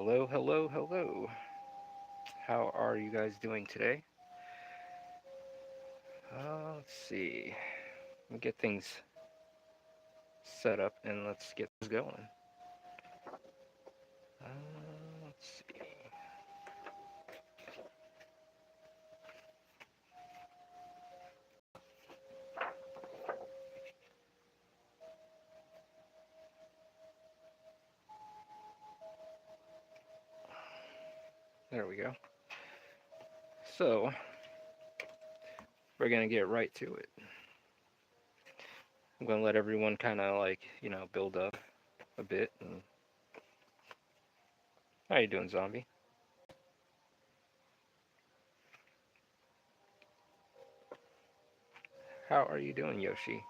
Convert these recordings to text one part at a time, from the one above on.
Hello, hello, hello. How are you guys doing today? Let's see. Let me get things set up and let's get this going. Let's see. There we go. So, we're going to get right to it. I'm going to let everyone kind of build up a bit. And how you doing, zombie? How are you doing, Yoshi?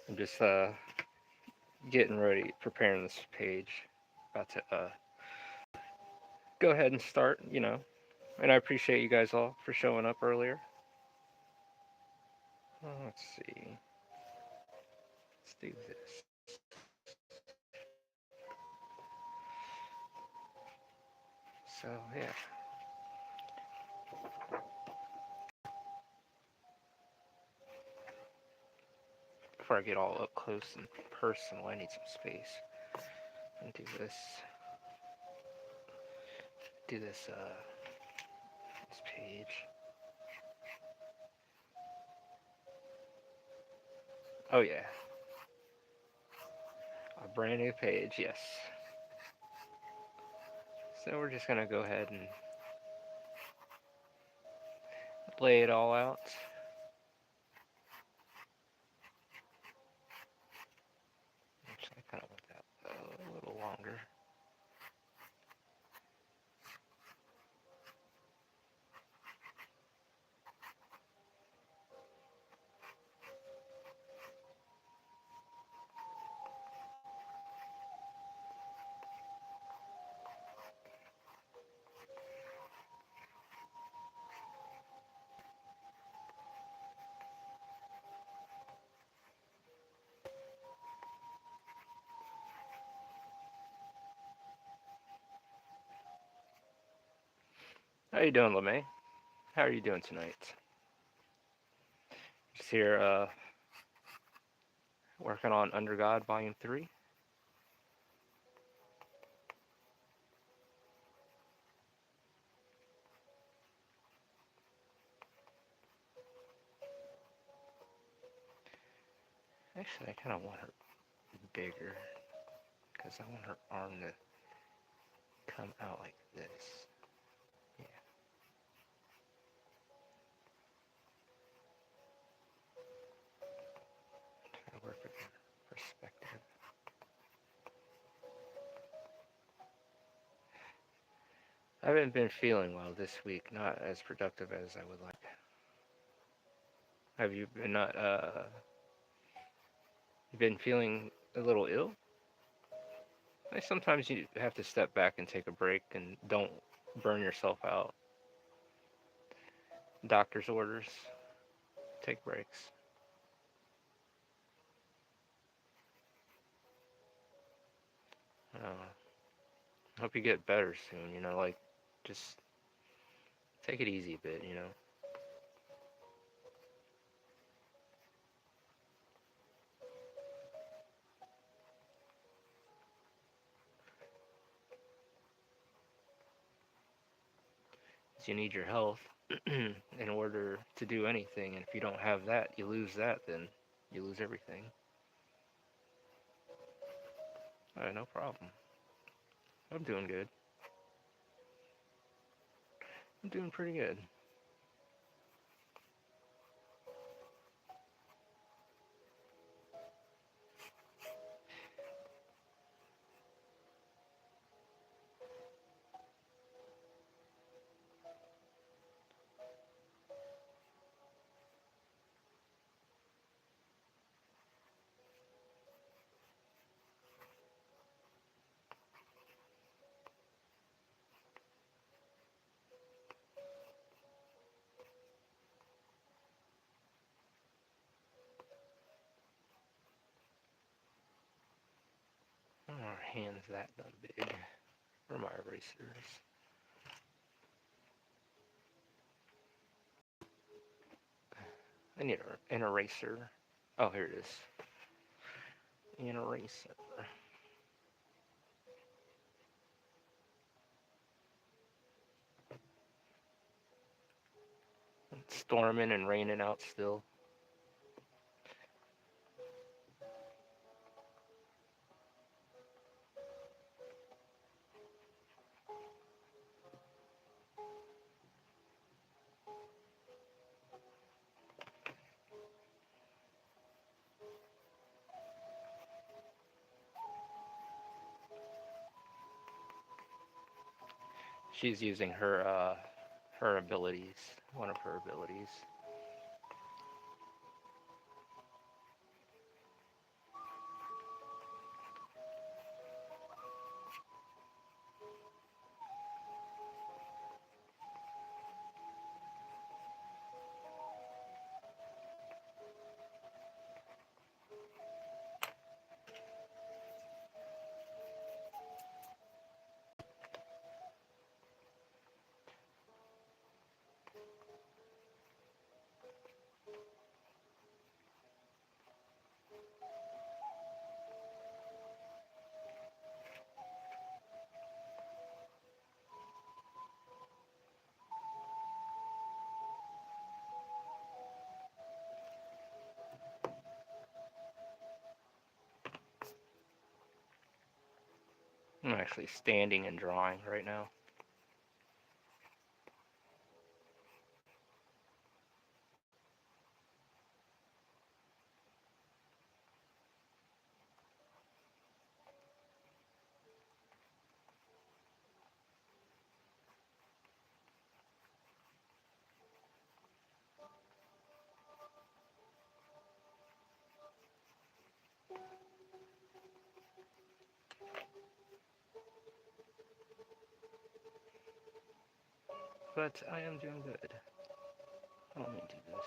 I'm just getting ready, preparing this page. About to go ahead and start, And I appreciate you guys all for showing up earlier. Let's see. Let's do this. So, yeah. Before I get all up close and personal, I need some space. I'm gonna this page. Oh yeah, a brand new page, yes. So we're just gonna go ahead and lay it all out. Actually, I kind of want that a little longer. How you doing, LeMay? How are you doing tonight? Just here, working on Under God Volume 3. Actually, I kind of want her bigger because I want her arm to come out like this. Yeah. Try to work with the perspective. I haven't been feeling well this week, not as productive as I would like. Have you been not you been feeling a little ill? Like sometimes you have to step back and take a break and don't burn yourself out. Doctor's orders, take breaks. Hope you get better soon, just take it easy a bit. You need your health in order to do anything, and if you don't have that, you lose that, then you lose everything. Alright, no problem. I'm doing good. I'm doing pretty good. hand's that done big. Where are my erasers? I need an eraser. Oh, here it is. An eraser. It's storming and raining out still. She's using her abilities, one of her abilities. I'm actually standing and drawing right now. But I am doing good. Let me do this.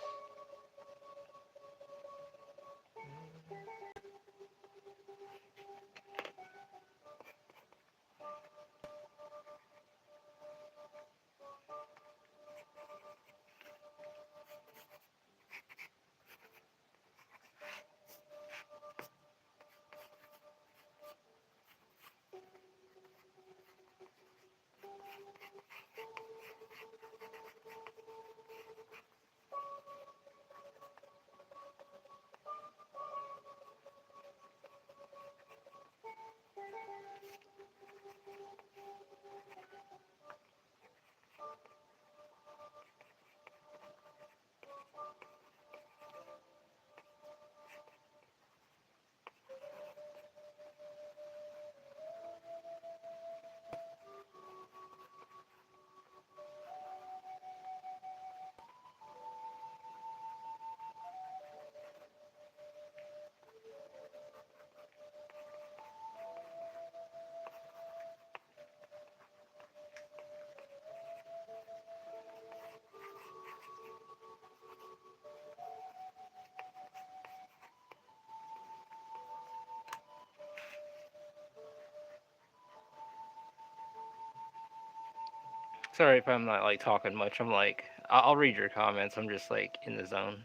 Sorry if I'm not like talking much. I'm like, I'll read your comments. I'm just like in the zone.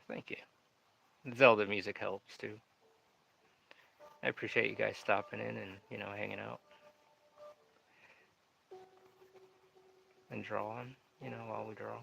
Thank you. Zelda music helps too. I appreciate you guys stopping in and hanging out and drawing. While we draw.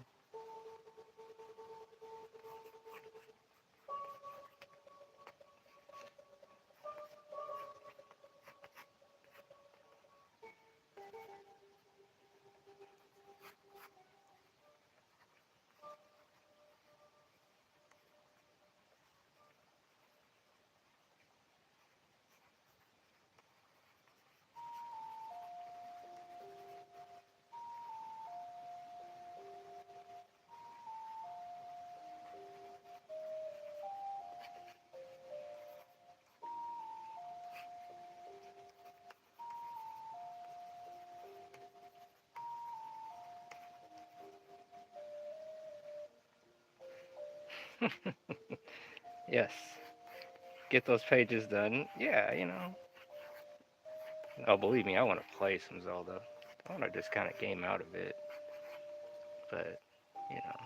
Yes. Get those pages done. Yeah, Oh, believe me, I want to play some Zelda. I want to just kind of game out of it. But, you know,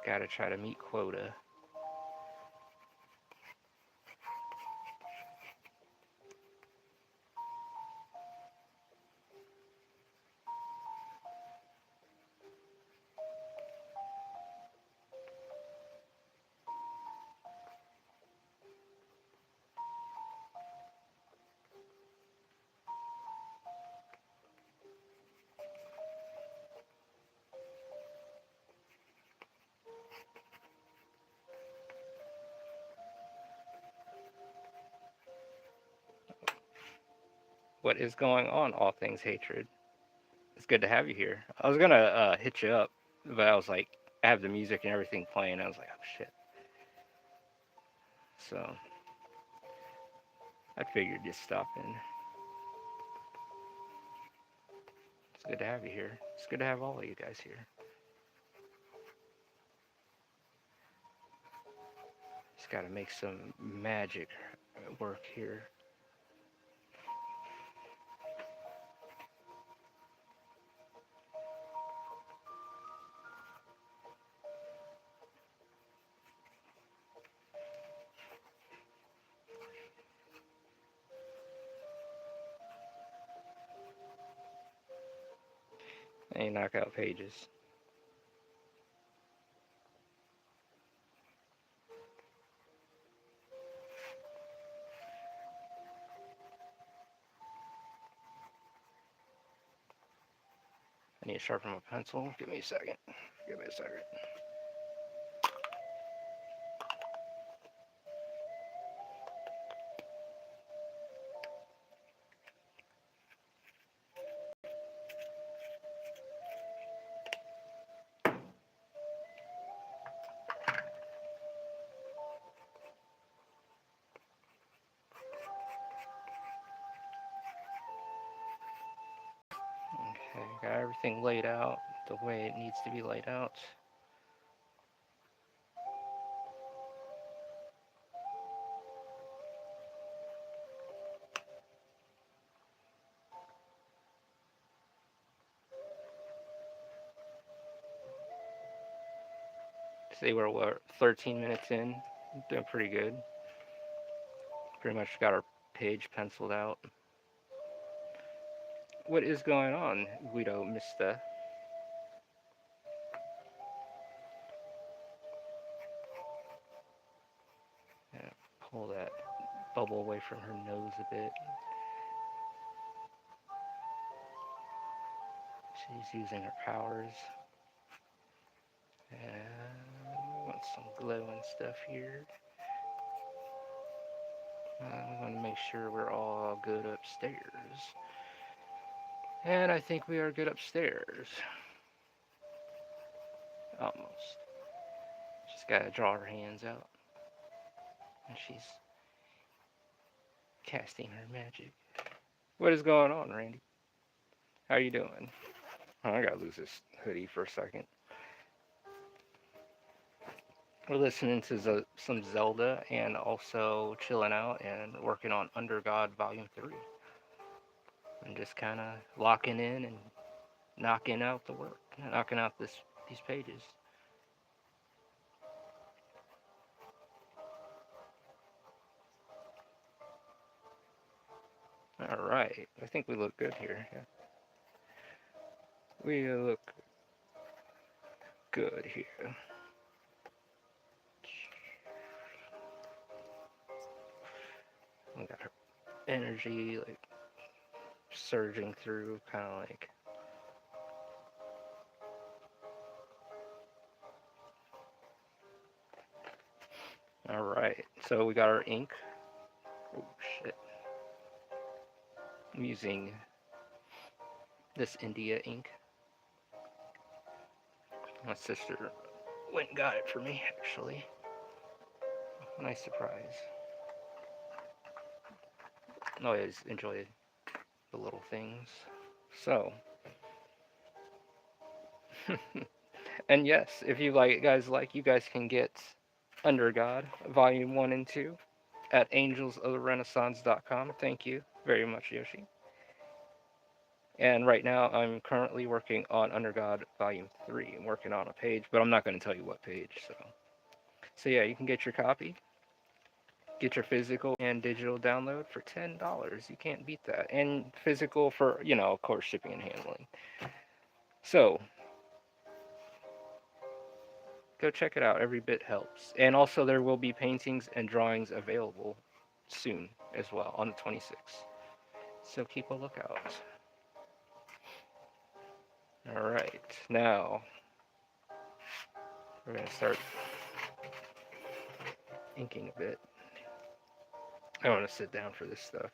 gotta try to meet quota. What is going on, All Things Hatred? It's good to have you here. I was gonna hit you up, but I was like, I have the music and everything playing. I was like, oh shit. So I figured just stop in. It's good to have you here. It's good to have all of you guys here. Just gotta make some magic work here. Any knockout pages. I need to sharpen my pencil. Give me a second. Give me a second. Okay, got everything laid out the way it needs to be laid out. See, we're 13 minutes in. Doing pretty good. Pretty much got our page penciled out. What is going on, Guido Mista? Yeah, pull that bubble away from her nose a bit. She's using her powers. And want some glowing stuff here. I want to make sure we're all good upstairs. And I think we are good upstairs. Almost. Just gotta draw her hands out. And she's casting her magic. What is going on, Randy? How you doing? Oh, I gotta lose this hoodie for a second. We're listening to some Zelda and also chilling out and working on Under God Volume 3. And just kind of locking in and knocking out the work, knocking out these pages. All right, I think we look good here. Yeah. We look good here. We got our energy like surging through, kind of like. All right, so we got our ink. Oh shit! I'm using this India ink. My sister went and got it for me, actually. Nice surprise. Always enjoy the little things. So, and yes, if you you guys can get Under God, Volume 1 and 2 at AngelsOfTheRenaissance.com. Thank you very much, Yoshi. And right now, I'm currently working on Under God Volume 3. I'm working on a page, but I'm not going to tell you what page. So yeah, you can get your copy, get your physical and digital download for $10. You can't beat that. And physical for, of course, shipping and handling. So go check it out. Every bit helps. And also, there will be paintings and drawings available soon as well on the 26th. So keep a lookout. All right, now we're going to start inking a bit. I want to sit down for this stuff.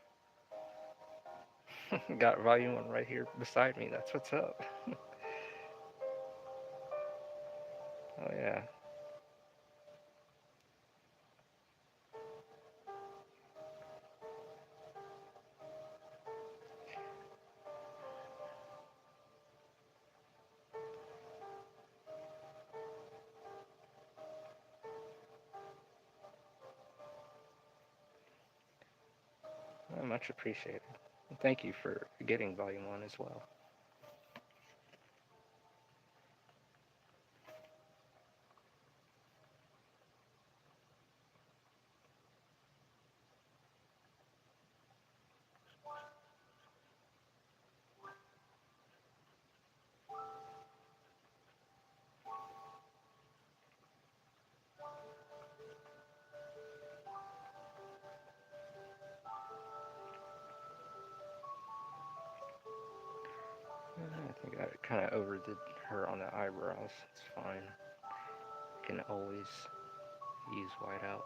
Got volume 1 right here beside me. That's what's up. Oh, yeah. Well, much appreciated. Thank you for getting volume 1 as well. I think I kind of overdid her on the eyebrows. It's fine. Can always use whiteout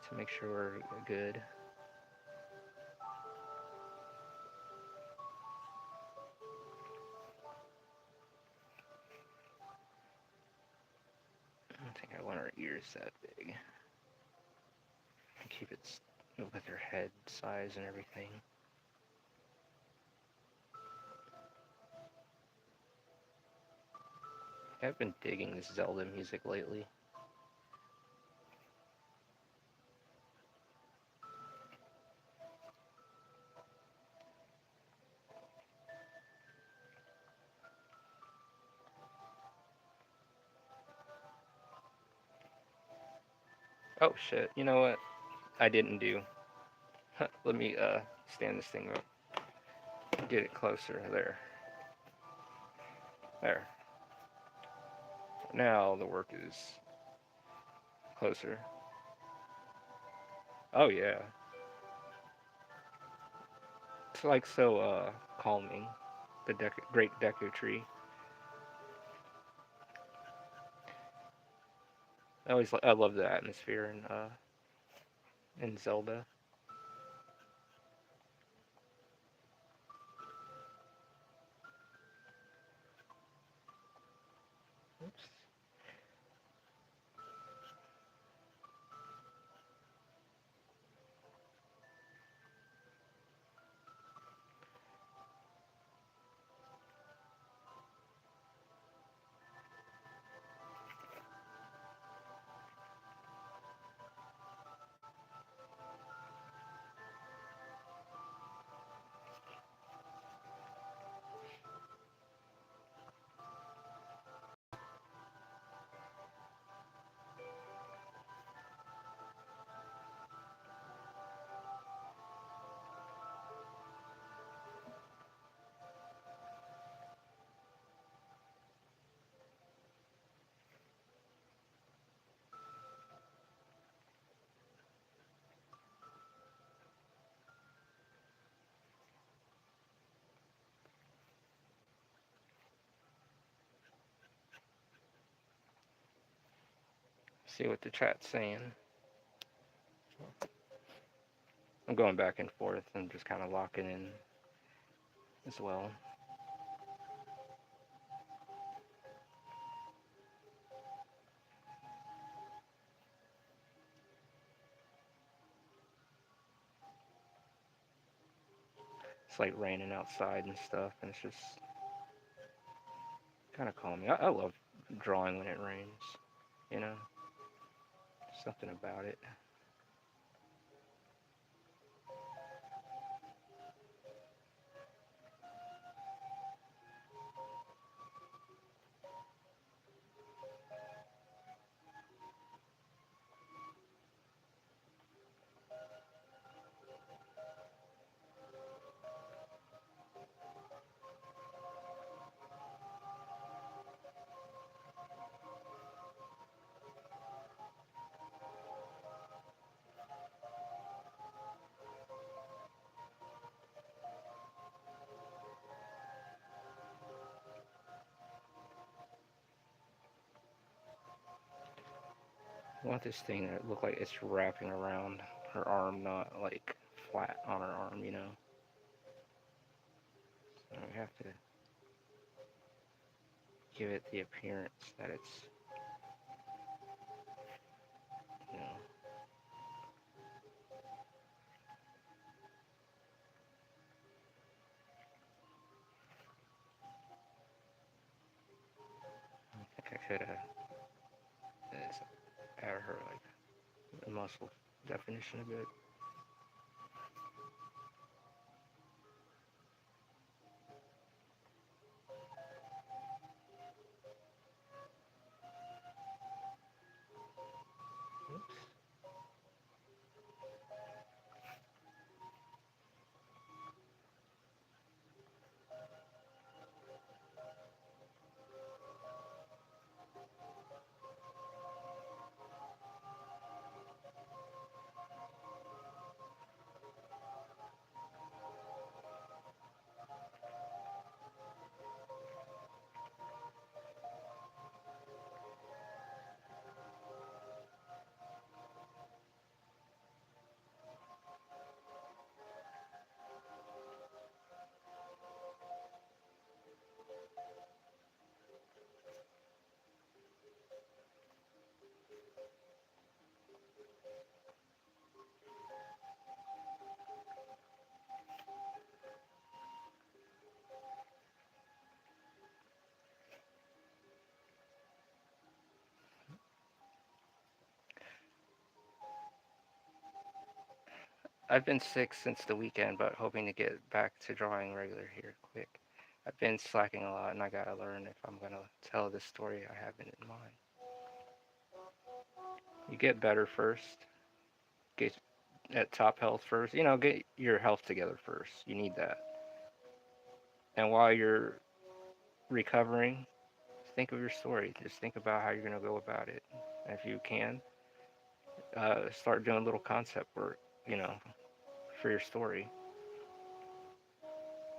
to make sure we're good. I don't think I want her ears that big. Keep it with her head size and everything. I've been digging this Zelda music lately. Oh shit, you know what? I didn't do. Let me stand this thing up. Get it closer. There. There. Now the work is closer. Oh yeah. It's like so calming. The great Deku tree. I love the atmosphere in Zelda. Oops. See what the chat's saying. I'm going back and forth and just kind of locking in as well. it's like raining outside and stuff, and it's just kind of calming. I love drawing when it rains. You know, something about it. I want this thing that look like it's wrapping around her arm, not like flat on her arm. You know, so we have to give it the appearance that it's, you know. I think I could add her like the muscle definition a bit. Oops. I've been sick since the weekend, but hoping to get back to drawing regular here quick. I've been slacking a lot, and I gotta learn if I'm gonna tell this story I have in mind. You get better first, get at top health first. You know, get your health together first. You need that. And while you're recovering, think of your story. Just think about how you're gonna go about it. And if you can, start doing little concept work. You know, for your story.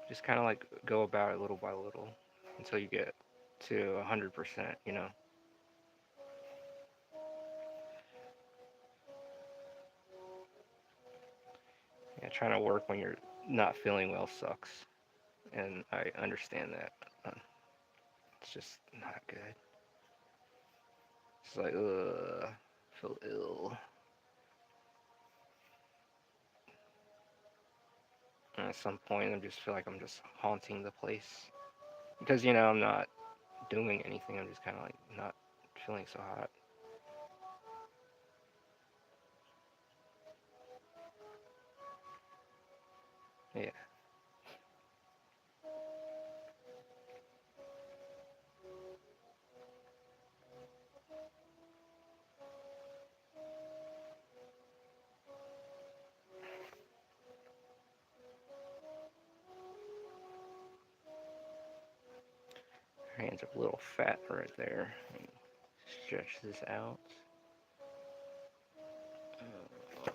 Just kind of like go about it little by little until you get to 100%. You know. Yeah, trying to work when you're not feeling well sucks, and I understand that. It's just not good. It's like, ugh, I feel ill. And at some point, I just feel like I'm just haunting the place because I'm not doing anything. I'm just kind of like not feeling so hot. Yeah, her hands are a little fat right there. Stretch this out. Uh,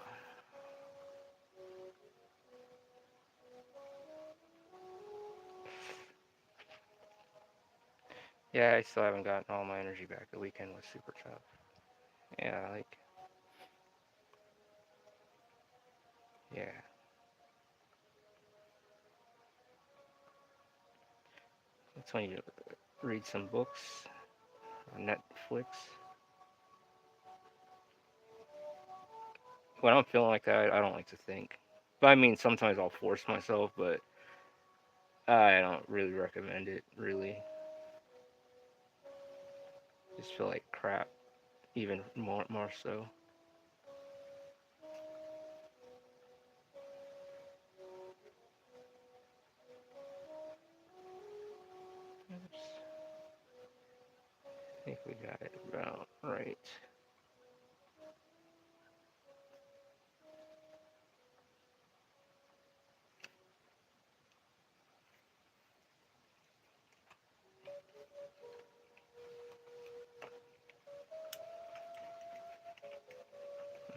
Yeah, I still haven't gotten all my energy back. The weekend was super tough. Yeah, like, yeah. That's when you read some books on Netflix. When I'm feeling like that, I don't like to think. But I mean, sometimes I'll force myself, but I don't really recommend it, really. Just feel like crap, even more so. Oops. I think we got it about right.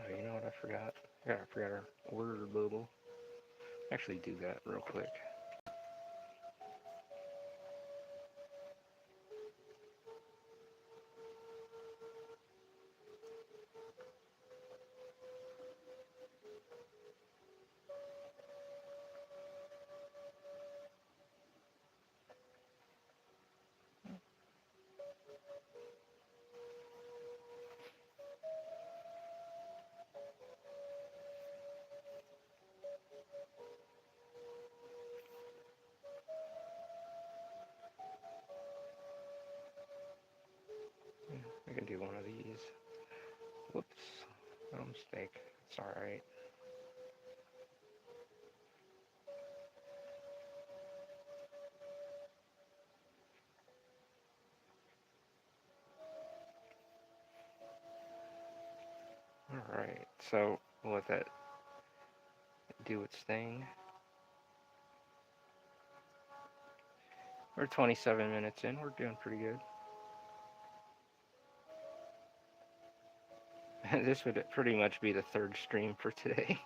Oh, you know what I forgot? Yeah, I forgot our word bubble. Actually, do that real quick. We can do one of these. Whoops. No mistake. It's alright. Alright, so we'll let that do its thing. We're 27 minutes in. We're doing pretty good. This would pretty much be the third stream for today.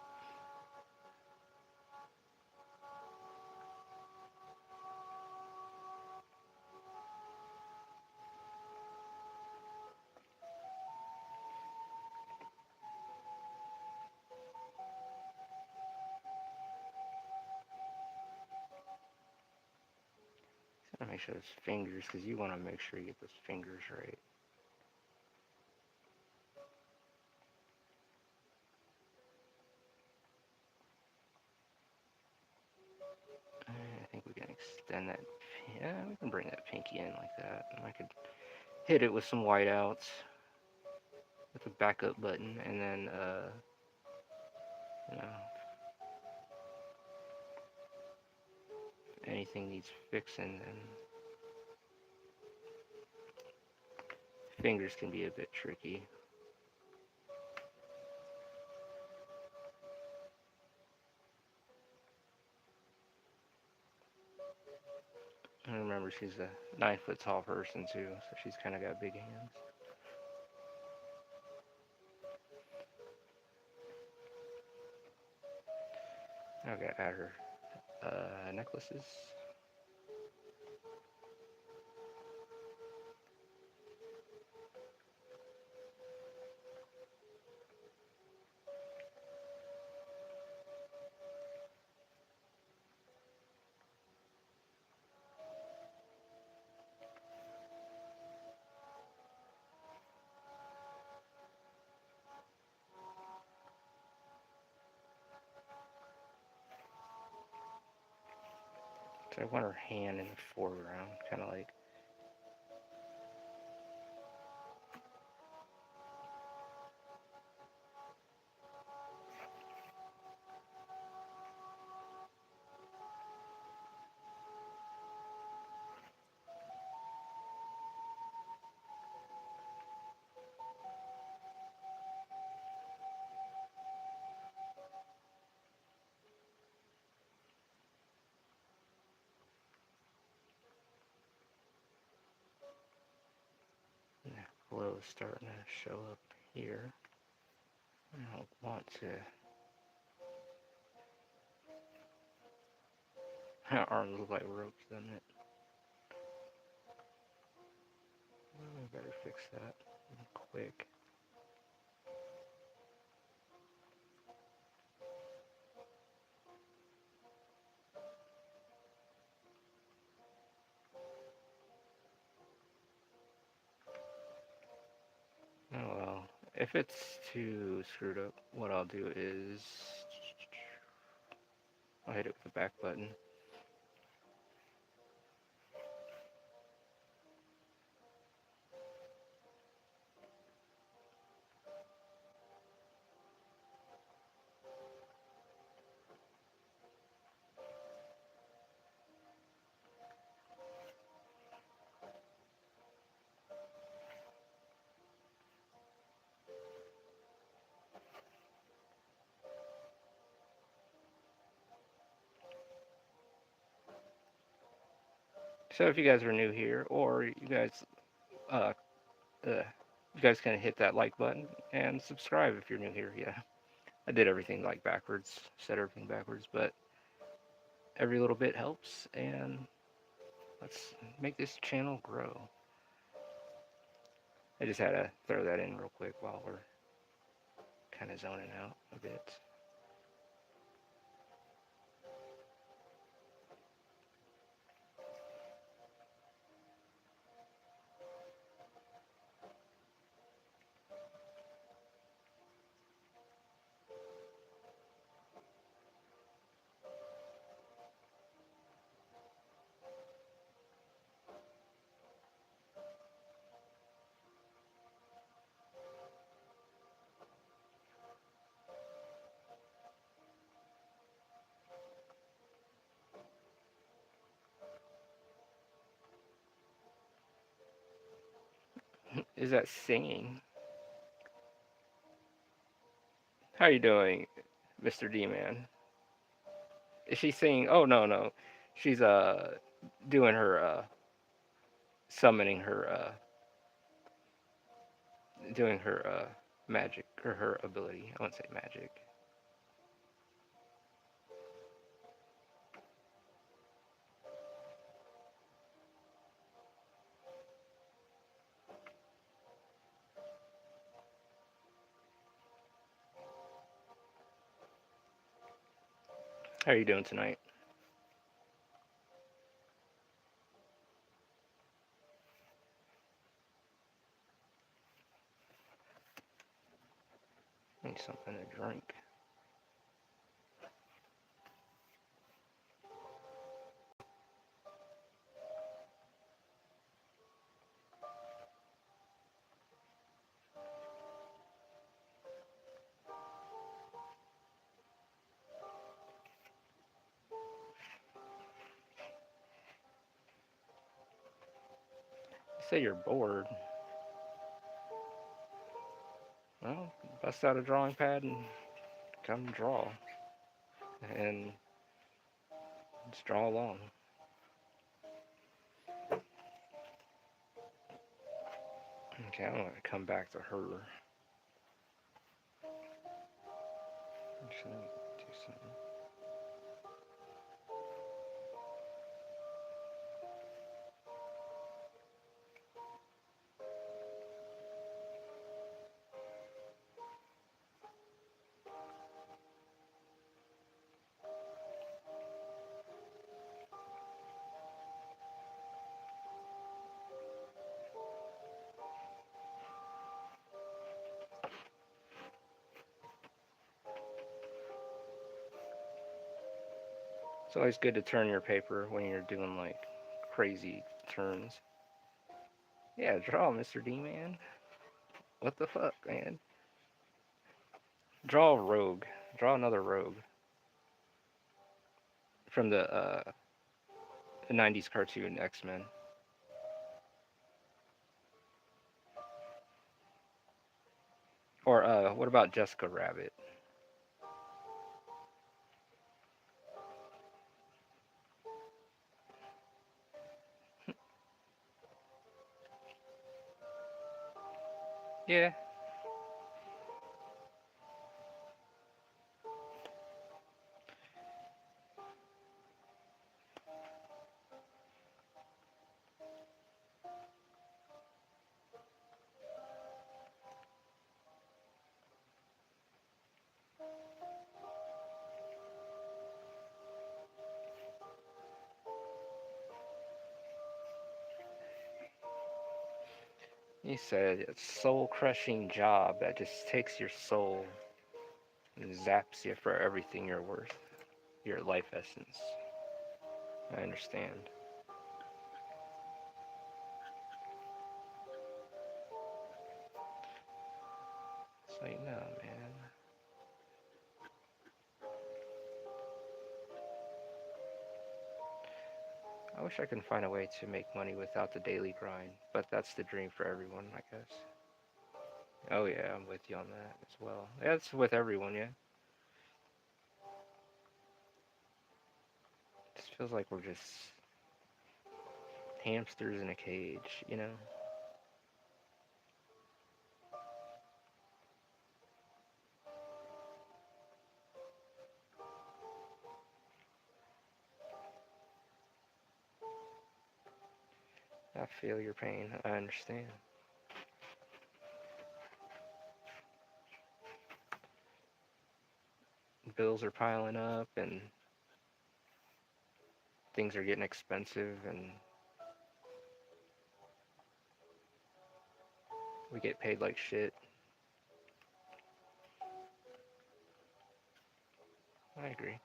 Gotta make sure those fingers, because you want to make sure you get those fingers right. I think we can extend that. Yeah, we can bring that pinky in like that. And I could hit it with some whiteouts with the backup button, and then, you know, if anything needs fixing, then fingers can be a bit tricky. And remember, she's a 9 foot tall person too, so she's kind of got big hands. I gotta add her necklaces. So I want her hand in the foreground, kind of like. That glow is starting to show up here. I don't want to. Her arms look like ropes, doesn't it? I better fix that quick. Oh well. If it's too screwed up, what I'll do is I'll hit it with the back button. So if you guys are new here, or uh, you guys can hit that like button and subscribe if you're new here. Yeah, I did everything like backwards, said everything backwards, but every little bit helps, and let's make this channel grow. I just had to throw that in real quick while we're kind of zoning out a bit. Is that singing? How are you doing, Mr. D-Man? Is she singing? Oh, no, no. She's doing her summoning her doing her magic, or her ability. I wouldn't say magic. How are you doing tonight? Need something to drink. You say you're bored. Well, bust out a drawing pad and come draw. And just draw along. Okay, I'm gonna come back to her. Actually, do something. It's always good to turn your paper when you're doing like crazy turns. Yeah, draw, Mr. D-Man. What the fuck, man? Draw a rogue. Draw another rogue from the 90s cartoon X-Men. Or what about Jessica Rabbit? Yeah. You said a soul-crushing job that just takes your soul and zaps you for everything you're worth. Your life essence. I understand. So you know, man. I wish I could find a way to make money without the daily grind, but that's the dream for everyone, I guess. Oh yeah, I'm with you on that as well. Yeah, it's with everyone, yeah. It feels like we're just Hamsters in a cage, you know? I feel your pain. I understand. Bills are piling up and things are getting expensive and we get paid like shit. I agree.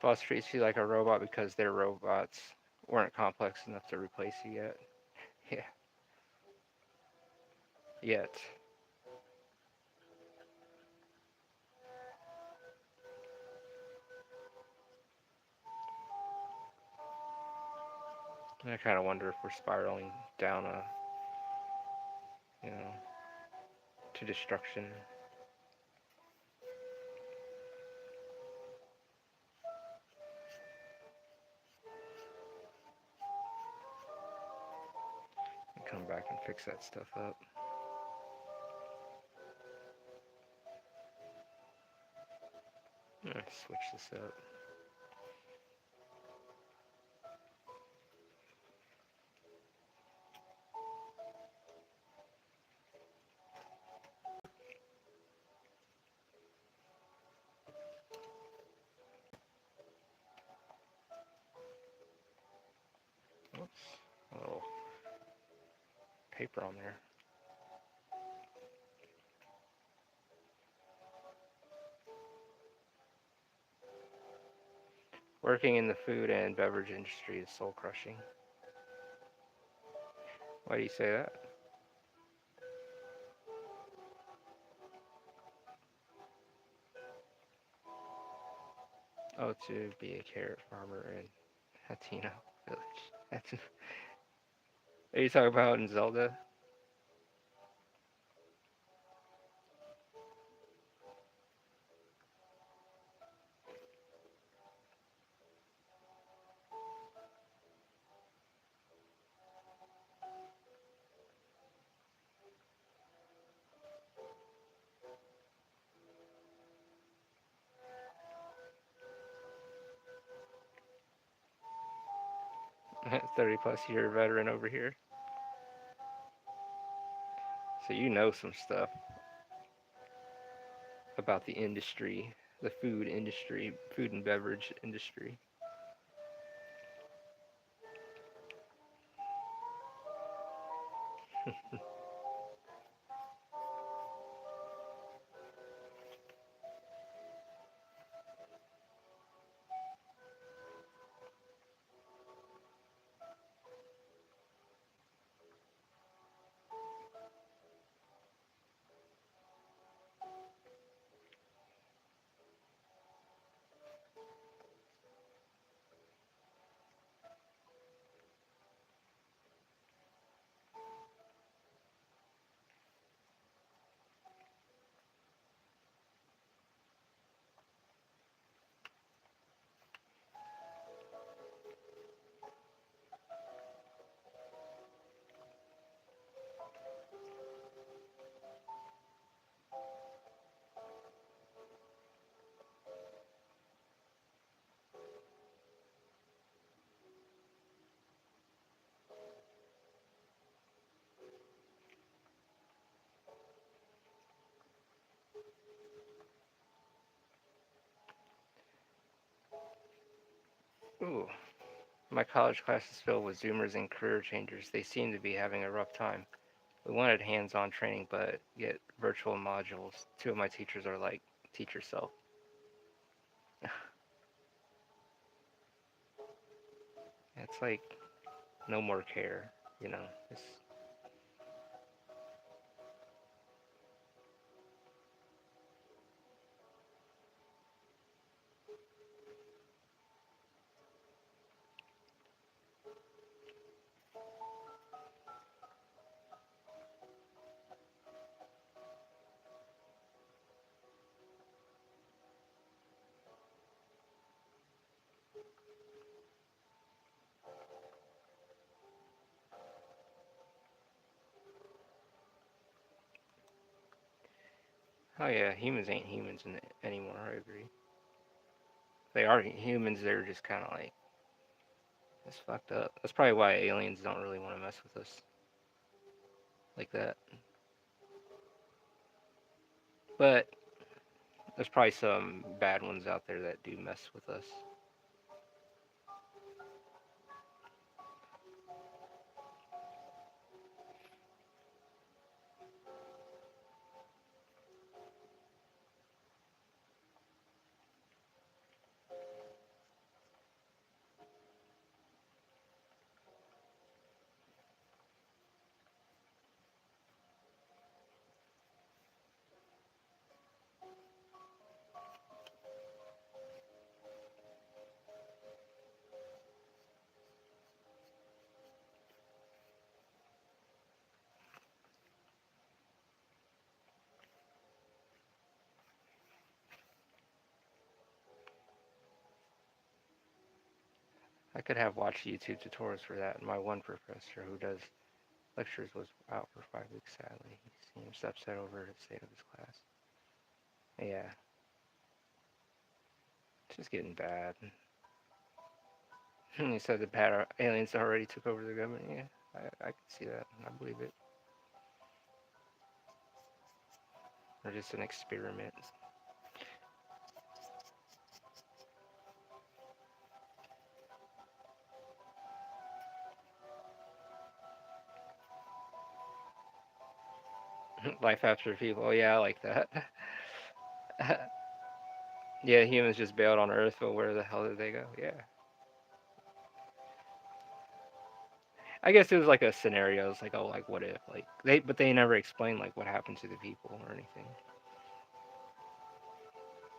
Boss treats you like a robot because their robots weren't complex enough to replace you yet. Yeah, yet. I kind of wonder if we're spiraling down a, you know, to destruction. And come back and fix that stuff up. Switch this up. Oops. A little paper on there. Working in the food and beverage industry is soul crushing. Why do you say that? Oh, to be a carrot farmer in Latino village. That's, are you talking about in Zelda? +30 year veteran over here. So you know some stuff about the industry, the food industry, food and beverage industry. Ooh, my college class is filled with Zoomers and career changers. They seem to be having a rough time. We wanted hands-on training, but get virtual modules. Two of my teachers are like, teach yourself. It's like no more care, you know. It's oh yeah, humans ain't humans anymore. I agree. They are humans. They're just kind of like it's fucked up. That's probably why aliens don't really want to mess with us like that. But there's probably some bad ones out there that do mess with us. I could have watched YouTube tutorials for that. My one professor who does lectures was out for 5 weeks. Sadly, he seems upset over the state of his class. Yeah, it's just getting bad. He said the bad aliens already took over the government. Yeah, I can see that. I believe it. Or just an experiment. Life after people. Oh, yeah, I like that. Yeah, humans just bailed on Earth, but where the hell did they go? Yeah. I guess it was like a scenario. It's like, oh, like what if? But they never explained like what happened to the people or anything.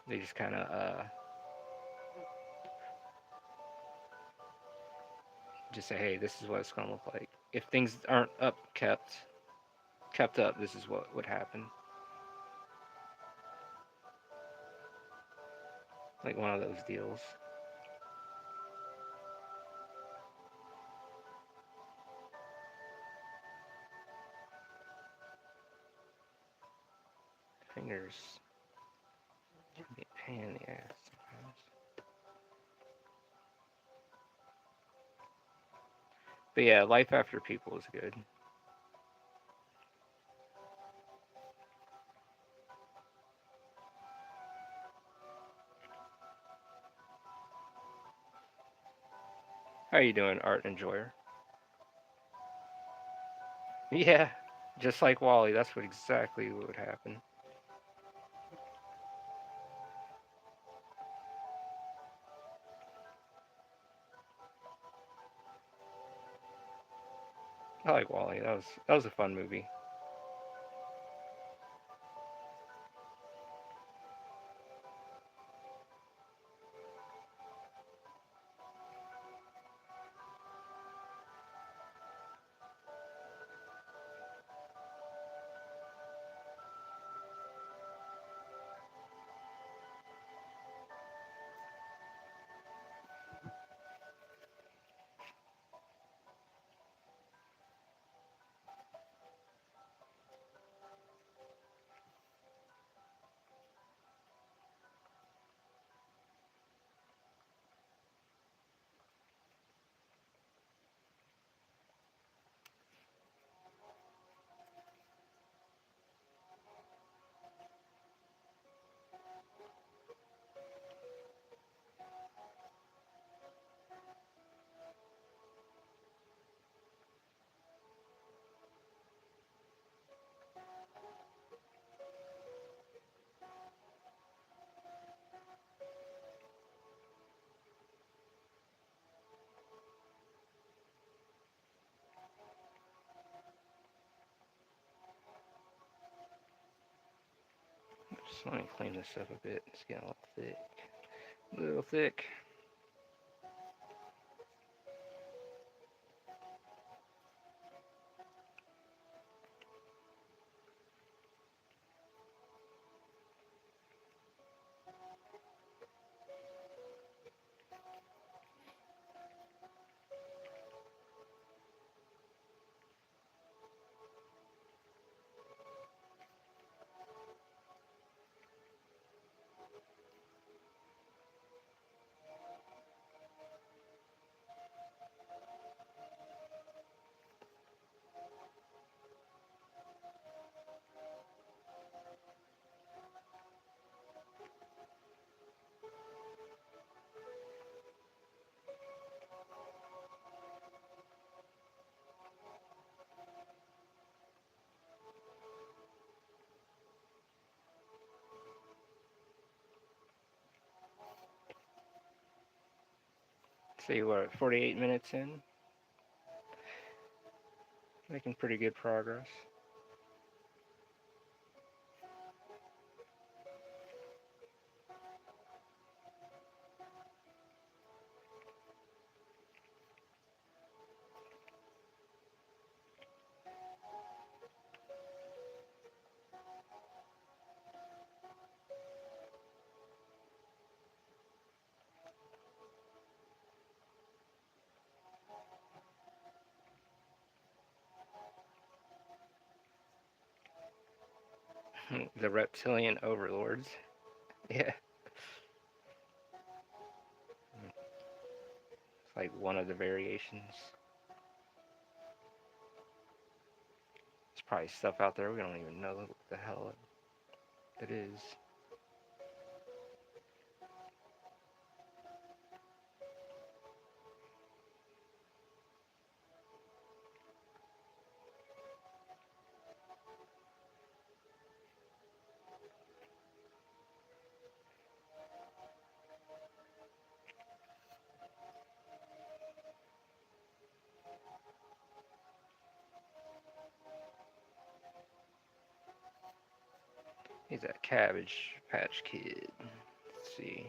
They just kind of just say, hey, this is what it's gonna look like. If things aren't kept up, this is what would happen. Like one of those deals. Fingers can be a pain in the ass sometimes. But yeah, life after people is good. How you doing, art enjoyer? Yeah, just like Wally. That's what exactly what would happen. I like Wally. That was a fun movie. So let me clean this up a bit. It's getting a little thick. A little thick. See, what, 48 minutes in? Making pretty good progress. The reptilian overlords. Yeah. It's like one of the variations. There's probably stuff out there we don't even know what the hell it is. He's a Cabbage Patch Kid. Let's see.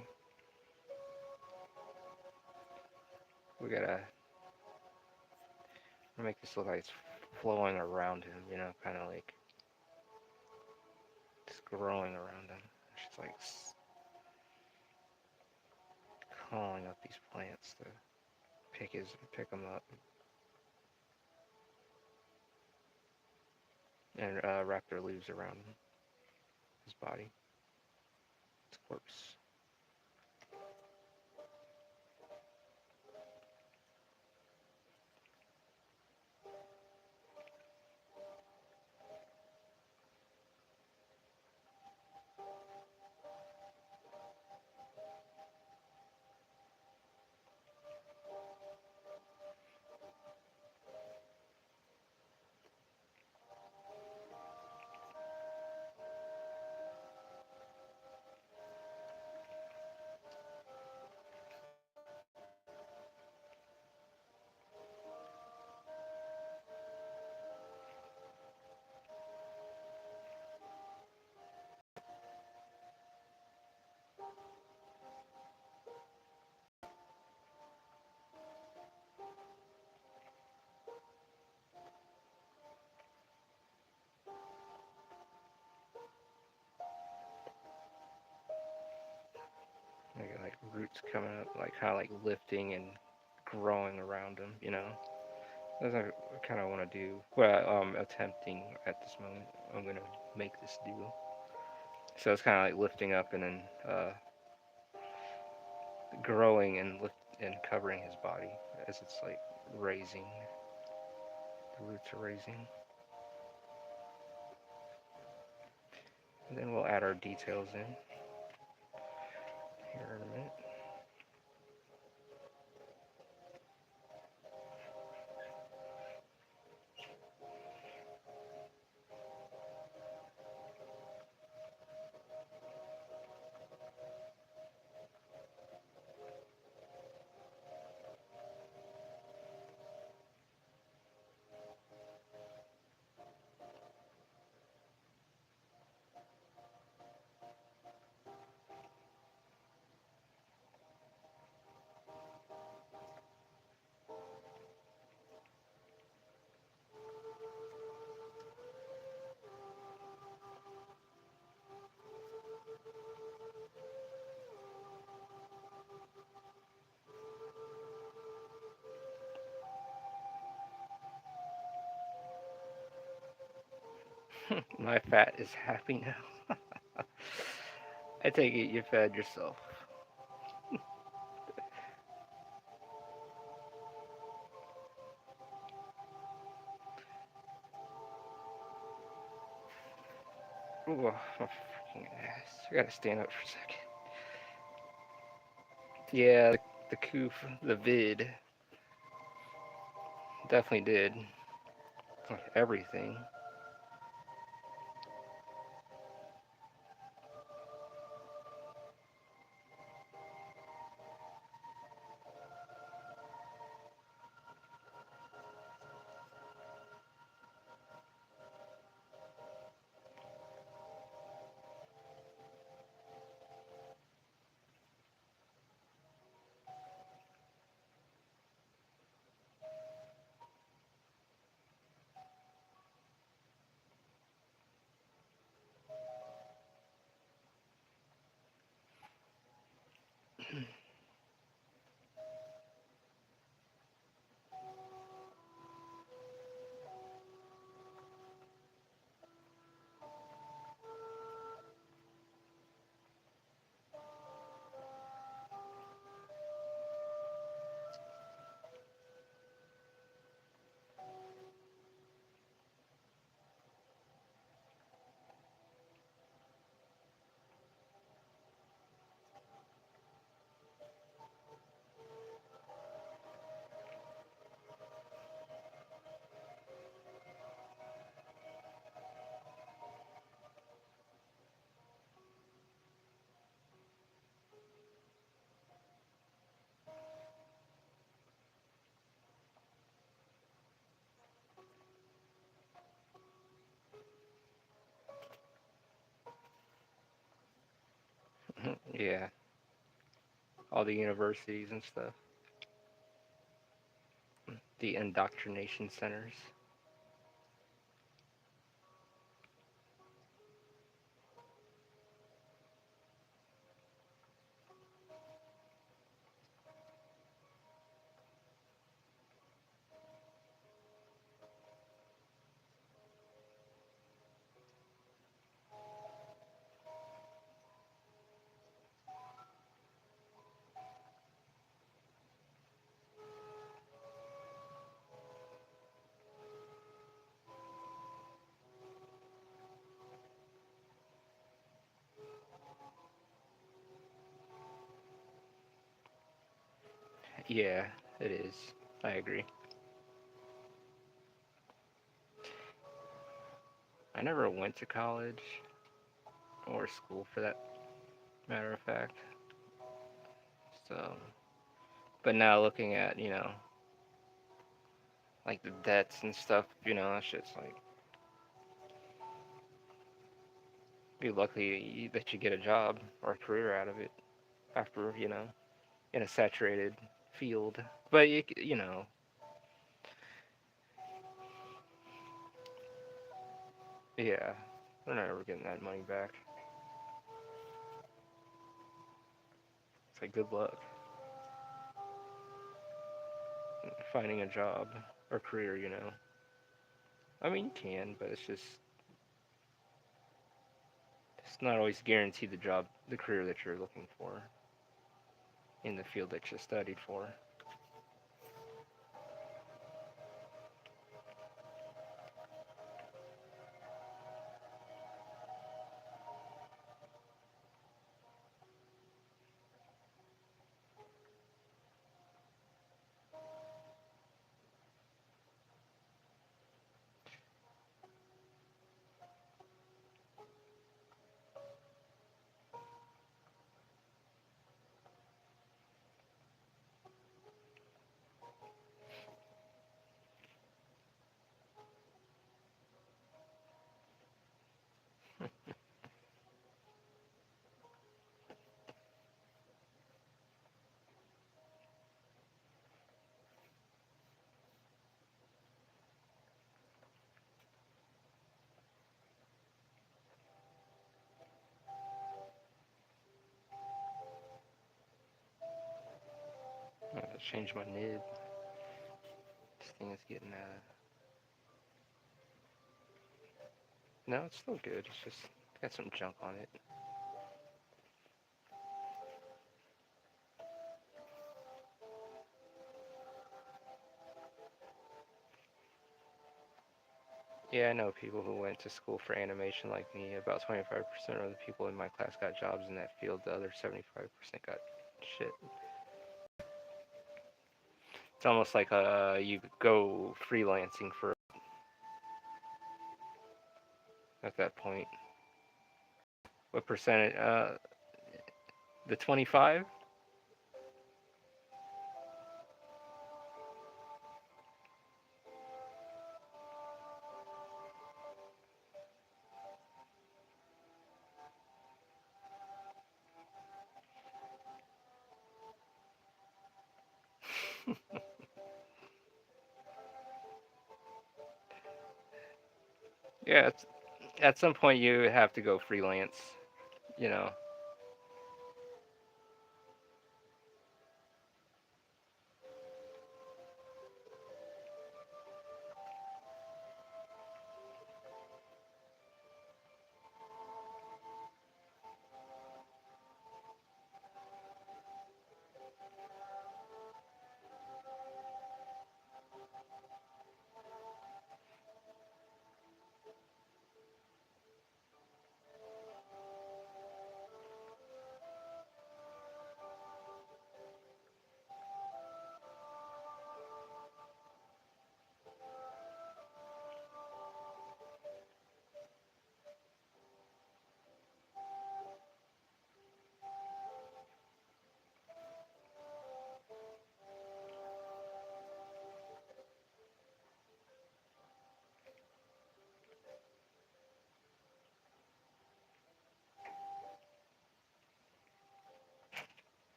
We gotta make this look like it's flowing around him, you know, kind of like it's growing around him. She's like calling up these plants to pick them up and wrap their leaves around his body, his corpse. Like roots coming up, like kind of like lifting and growing around him, you know. That's what I kind of want to do. Well, attempting at this moment. I'm gonna make this do. So it's kind of like lifting up and then growing and covering his body as it's like raising. The roots are raising. And then we'll add our details in here in a minute. My fat is happy now. I take it you fed yourself. Ooh, my freaking ass. I gotta stand up for a second. Yeah, the coof, the vid, definitely did. Like everything. Yeah, all the universities and stuff. The indoctrination centers. Yeah, it is. I agree. I never went to college or school for that matter of fact. So, but now looking at, like the debts and stuff, that shit's like, be lucky that you get a job or a career out of it after, in a saturated field. But yeah, they're not ever getting that money back. It's like good luck finding a job or career. I mean, you can, but it's not always guaranteed the career that you're looking for in the field that you studied for. I have to change my nib. This thing is getting No, it's still good. It's just got some junk on it. Yeah, I know people who went to school for animation like me. About 25% of the people in my class got jobs in that field. The other 75% got shit. It's almost like you go freelancing for at that point. What percentage? The 25? Yeah, at some point you have to go freelance. You know.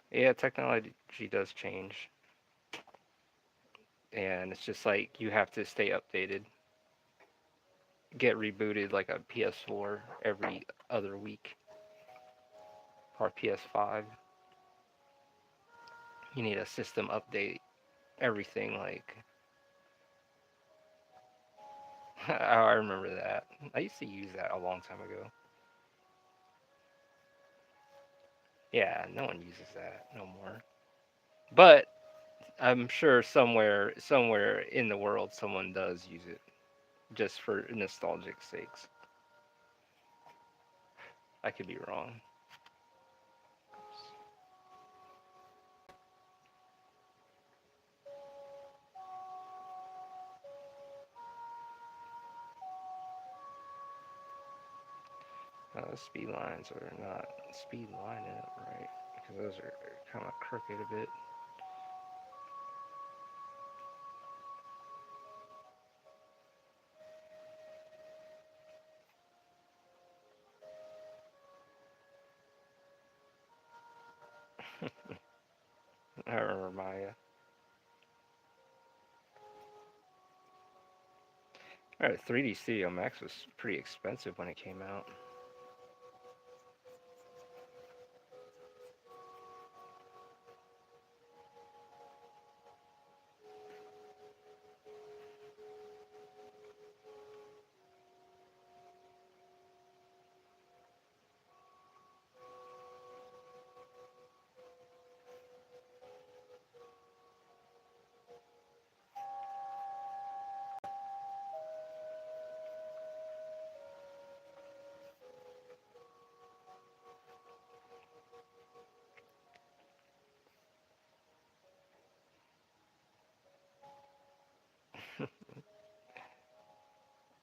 Yeah, technology does change, and it's just like you have to stay updated. Get rebooted like a PS4 every other week or PS5. You need a system update. Everything like I remember that. I used to use that a long time ago. Yeah, no one uses that no more. But I'm sure somewhere in the world someone does use it just for nostalgic sakes. I could be wrong. Speed lines are not speed lining up right because those are kind of crooked a bit. I remember Maya. Alright, 3D Studio Max was pretty expensive when it came out.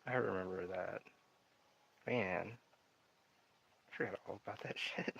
I remember that. Man, I forgot all about that shit.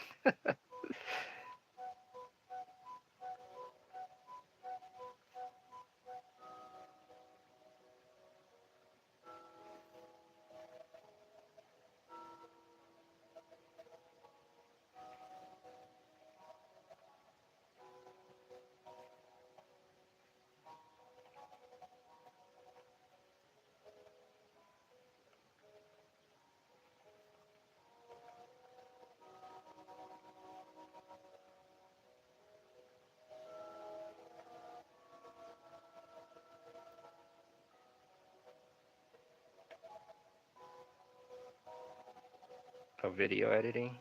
of video editing.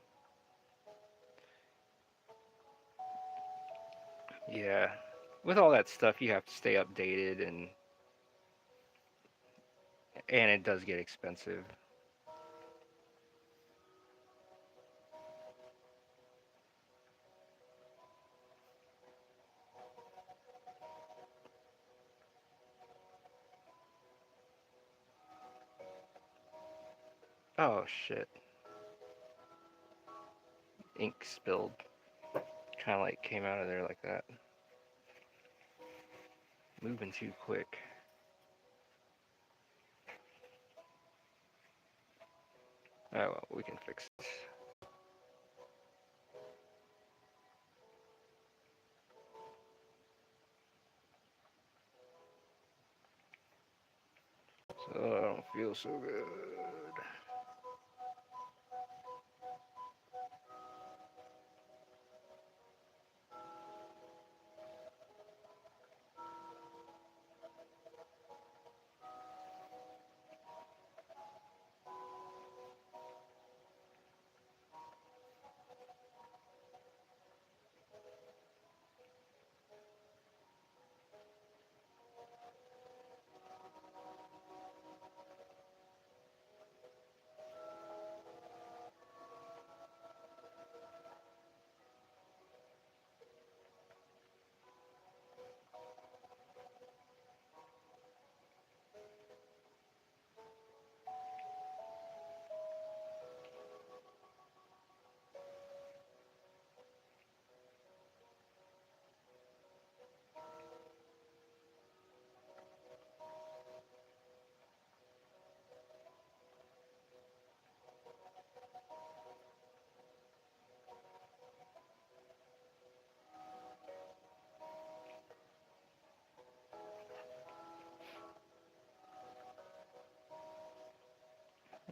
Yeah, with all that stuff, you have to stay updated, and it does get expensive. Oh shit! Ink spilled. Kind of like came out of there like that. Moving too quick. Oh well, we can fix this. So I don't feel so good.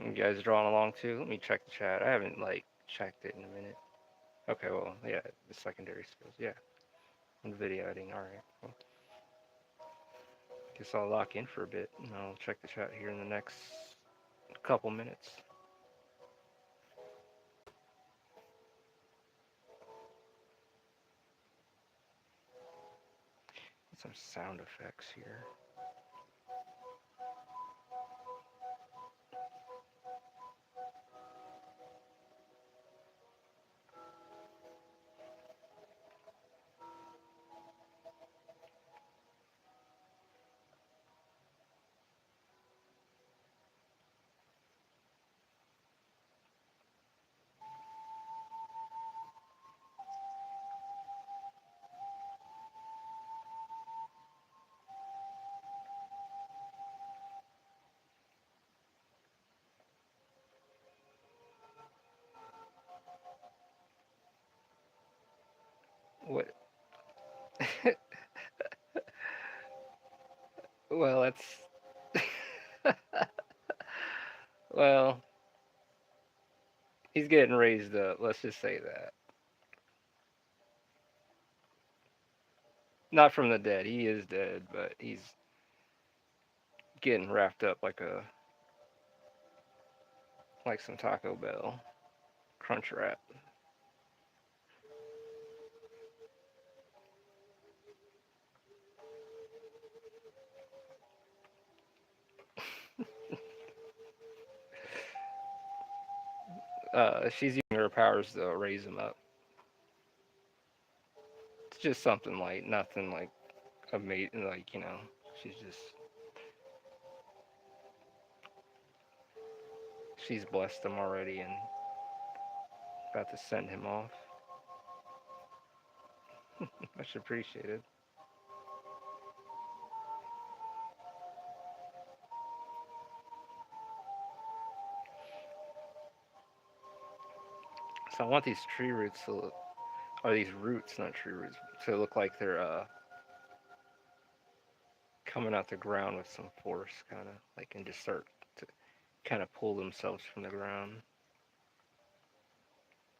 You guys drawing along too? Let me check the chat. I haven't like checked it in a minute. Okay, well, yeah, the secondary skills, yeah, and video editing. All right. Well, guess I'll lock in for a bit, and I'll check the chat here in the next couple minutes. Some sound effects here. What? Well, that's well, he's getting raised up. Let's just say that. Not from the dead. He is dead, but he's getting wrapped up like some Taco Bell crunch wrap. She's using her powers to raise him up. It's just something like nothing like amazing. Like she's blessed him already and about to send him off. Much appreciated. So I want these tree roots to look, or these roots, not tree roots, to look like they're coming out the ground with some force, kind of like, and just start to kind of pull themselves from the ground.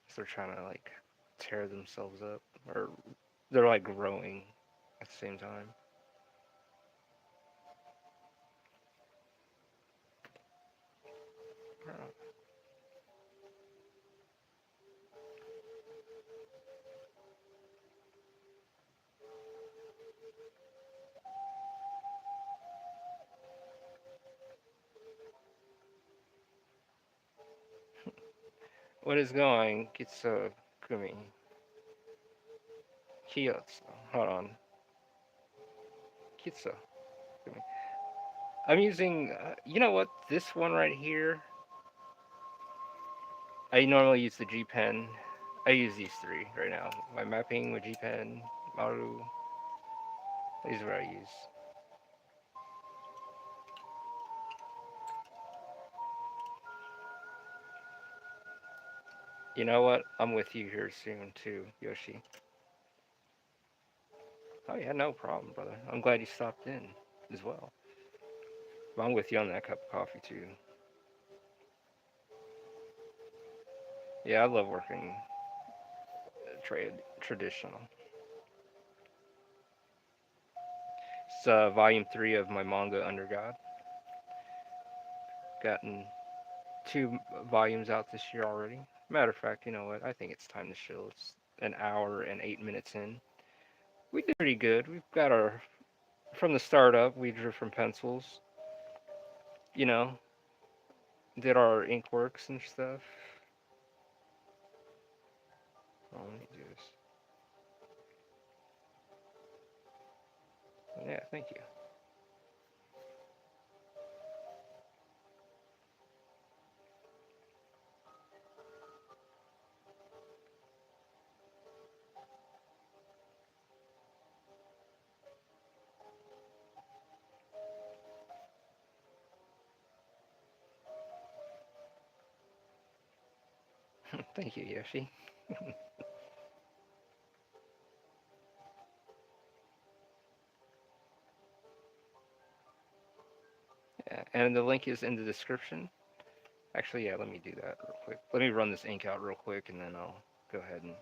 So they're trying to like tear themselves up, or they're like growing at the same time. What is going? Kitsu Kumi. Kyotsu. Hold on. Kitsu Kumi. I'm using, you know what? This one right here. I normally use the G Pen. I use these three right now. My mapping with G Pen, Maru. These are what I use. You know what? I'm with you here soon too, Yoshi. Oh yeah, no problem, brother. I'm glad you stopped in as well. But I'm with you on that cup of coffee too. Yeah, I love working traditional. It's volume 3 of my manga Under God. Gotten 2 volumes out this year already. Matter of fact, you know what? I think it's time to chill. It's an hour and 8 minutes in. We did pretty good. We've got our from the start up. We drew from pencils. You know, did our ink works and stuff. Oh, let me do this. Yeah, thank you. Thank you, Yoshi. Yeah, and the link is in the description. Actually, yeah, let me do that real quick. Let me run this ink out real quick, and then I'll go ahead and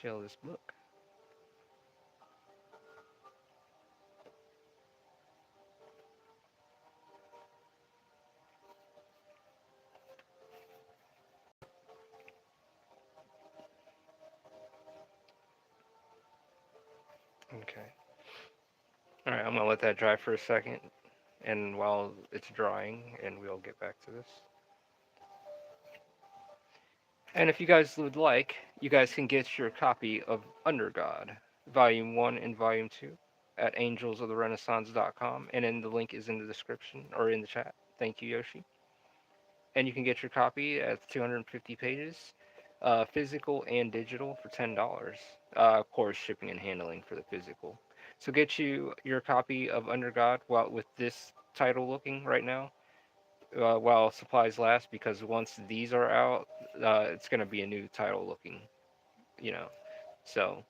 shell this book. Okay. All right, I'm gonna let that dry for a second, and while it's drying, and we'll get back to this. And if you guys would like, you guys can get your copy of Under God, Volume 1 and Volume 2 at AngelsOfTheRenaissance.com, and then the link is in the description or in the chat. Thank you, Yoshi. And you can get your copy at 250 pages, physical and digital for $10. Of course, shipping and handling for the physical. So get you your copy of Under God while with this title looking right now, while supplies last, because once these are out, it's going to be a new title looking, you know. So,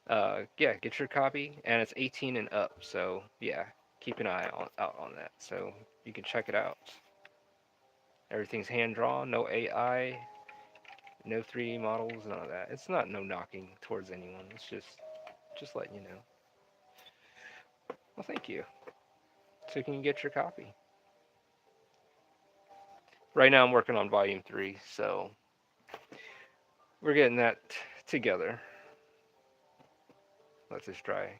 yeah, get your copy, and it's 18 and up. So, yeah, keep an eye out on that. So you can check it out. Everything's hand drawn, no AI, no 3D models, none of that. It's not no knocking towards anyone. It's just letting you know. Well, thank you. So you can get your copy. Right now I'm working on volume 3, so we're getting that together. Let this dry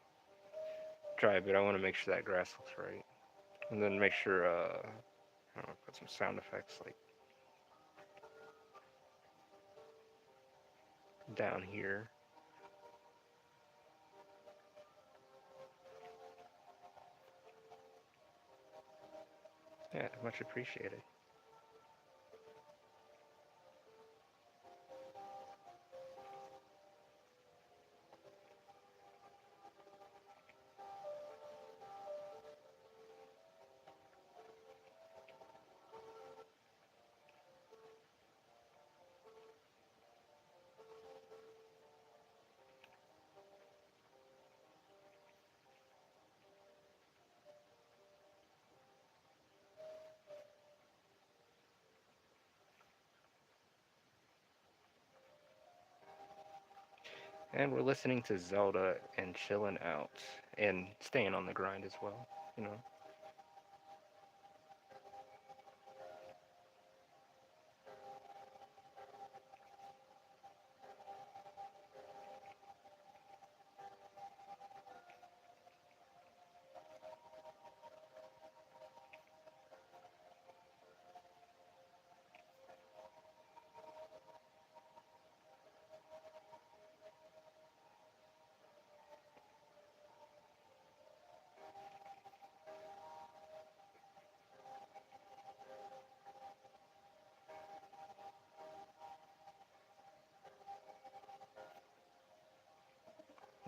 a bit. I want to make sure that grass looks right, and then make sure I don't know, put some sound effects like down here. Yeah, much appreciated. And we're listening to Zelda and chilling out and staying on the grind as well, you know.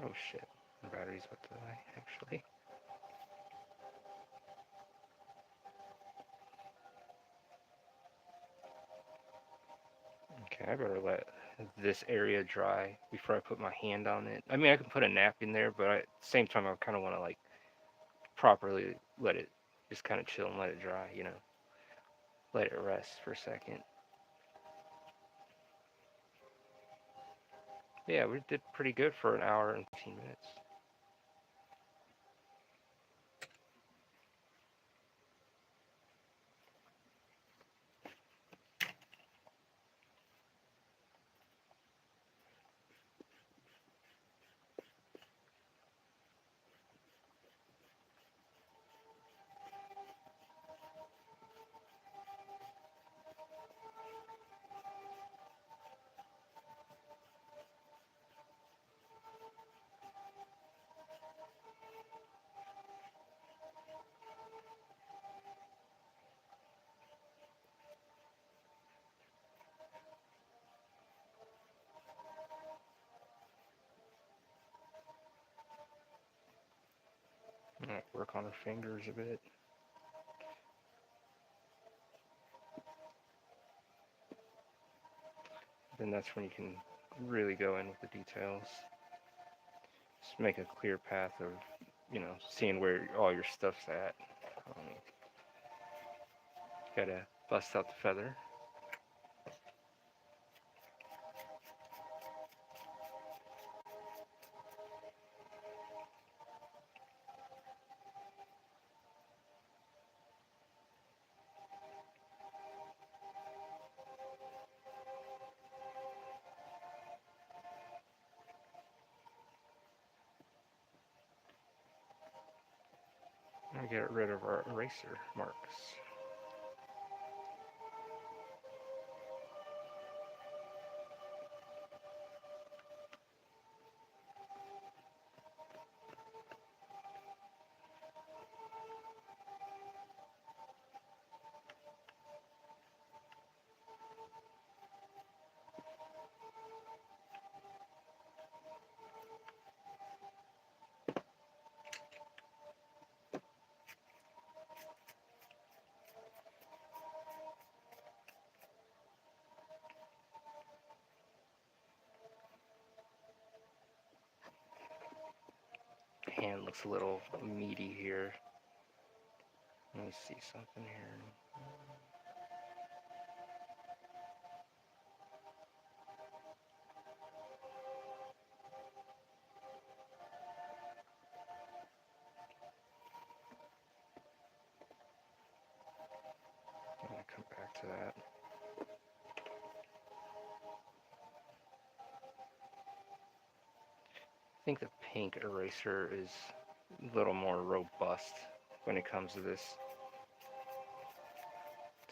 Oh shit, the battery's about to die, actually. Okay, I better let this area dry before I put my hand on it. I mean, I can put a napkin there, but at the same time, I kind of want to like properly let it just kind of chill and let it dry, you know, let it rest for a second. Yeah, we did pretty good for an hour and 15 minutes. Might work on her fingers a bit. Then that's when you can really go in with the details. Just make a clear path of, you know, seeing where all your stuff's at. Um, Gotta bust out the feather. And get rid of our eraser marks. Hand looks a little meaty here. Let me see something here. I'm gonna come back to that. I think the pink eraser is a little more robust when it comes to this.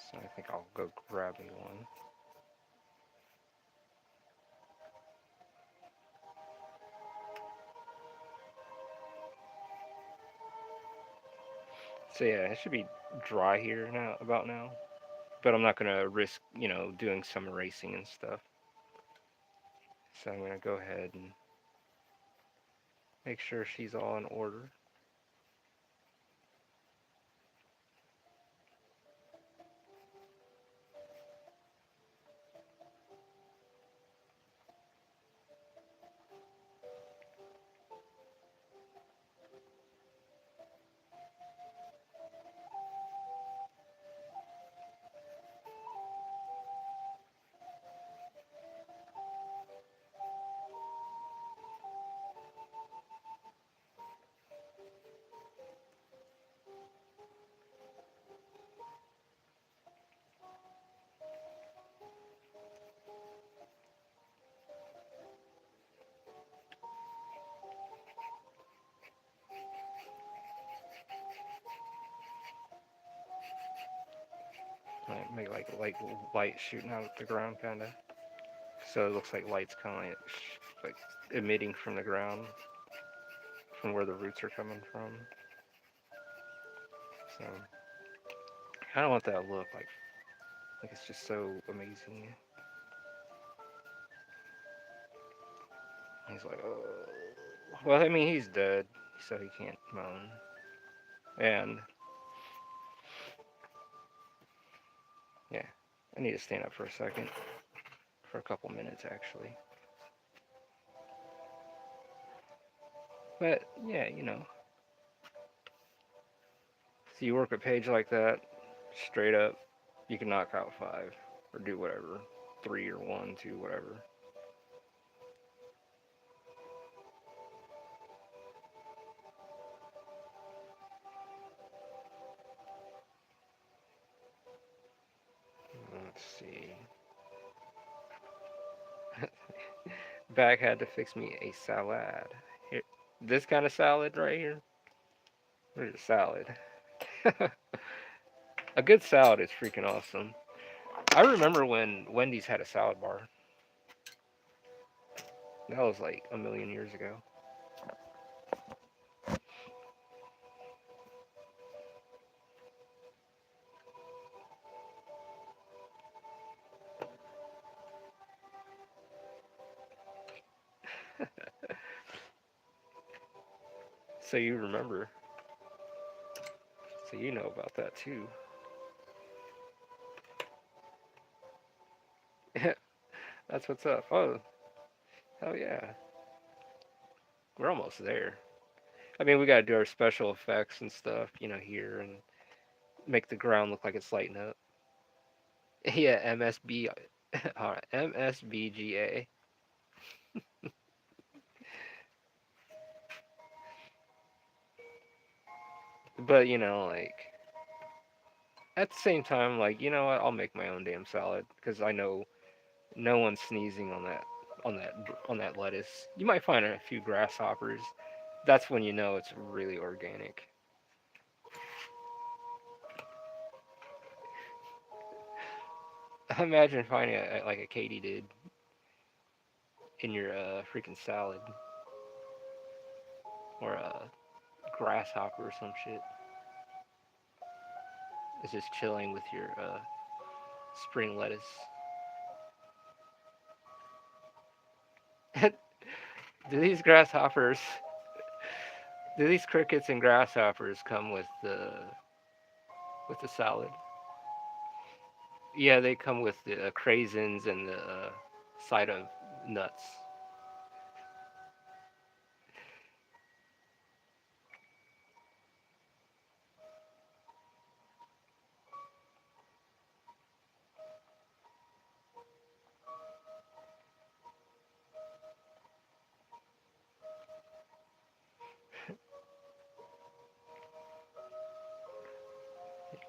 So I think I'll go grab me one. So yeah, it should be dry here now, about now. But I'm not gonna risk, you know, doing some erasing and stuff. So I'm gonna go ahead and make sure she's all in order. Like, make like light shooting out of the ground, kind of. So it looks like light's kind of like emitting from the ground, from where the roots are coming from. So I kind of want that look like it's just so amazing. He's like, oh. Well, I mean, he's dead, so he can't moan. And yeah, I need to stand up for a second, for a couple minutes actually. But yeah, so you work a page like that, straight up, you can knock out five or do whatever, three or one, two, whatever. Let's see. Bag had to fix me a salad. Here, this kind of salad right here. Where's a salad? A good salad is freaking awesome. I remember when Wendy's had a salad bar. That was like a million years ago. So you remember. So you know about that too. That's what's up. Oh, hell yeah. We're almost there. I mean, we gotta do our special effects and stuff, here and make the ground look like it's lighting up. Yeah, MSB, MSBGA. But like at the same time, like you know what? I'll make my own damn salad because I know no one's sneezing on that on that lettuce. You might find a few grasshoppers. That's when you know it's really organic. Imagine finding like a katydid in your freaking salad or a grasshopper or some shit. It's just chilling with your spring lettuce. do these grasshoppers, do these crickets and grasshoppers come with the salad? Yeah, they come with the craisins and the side of nuts.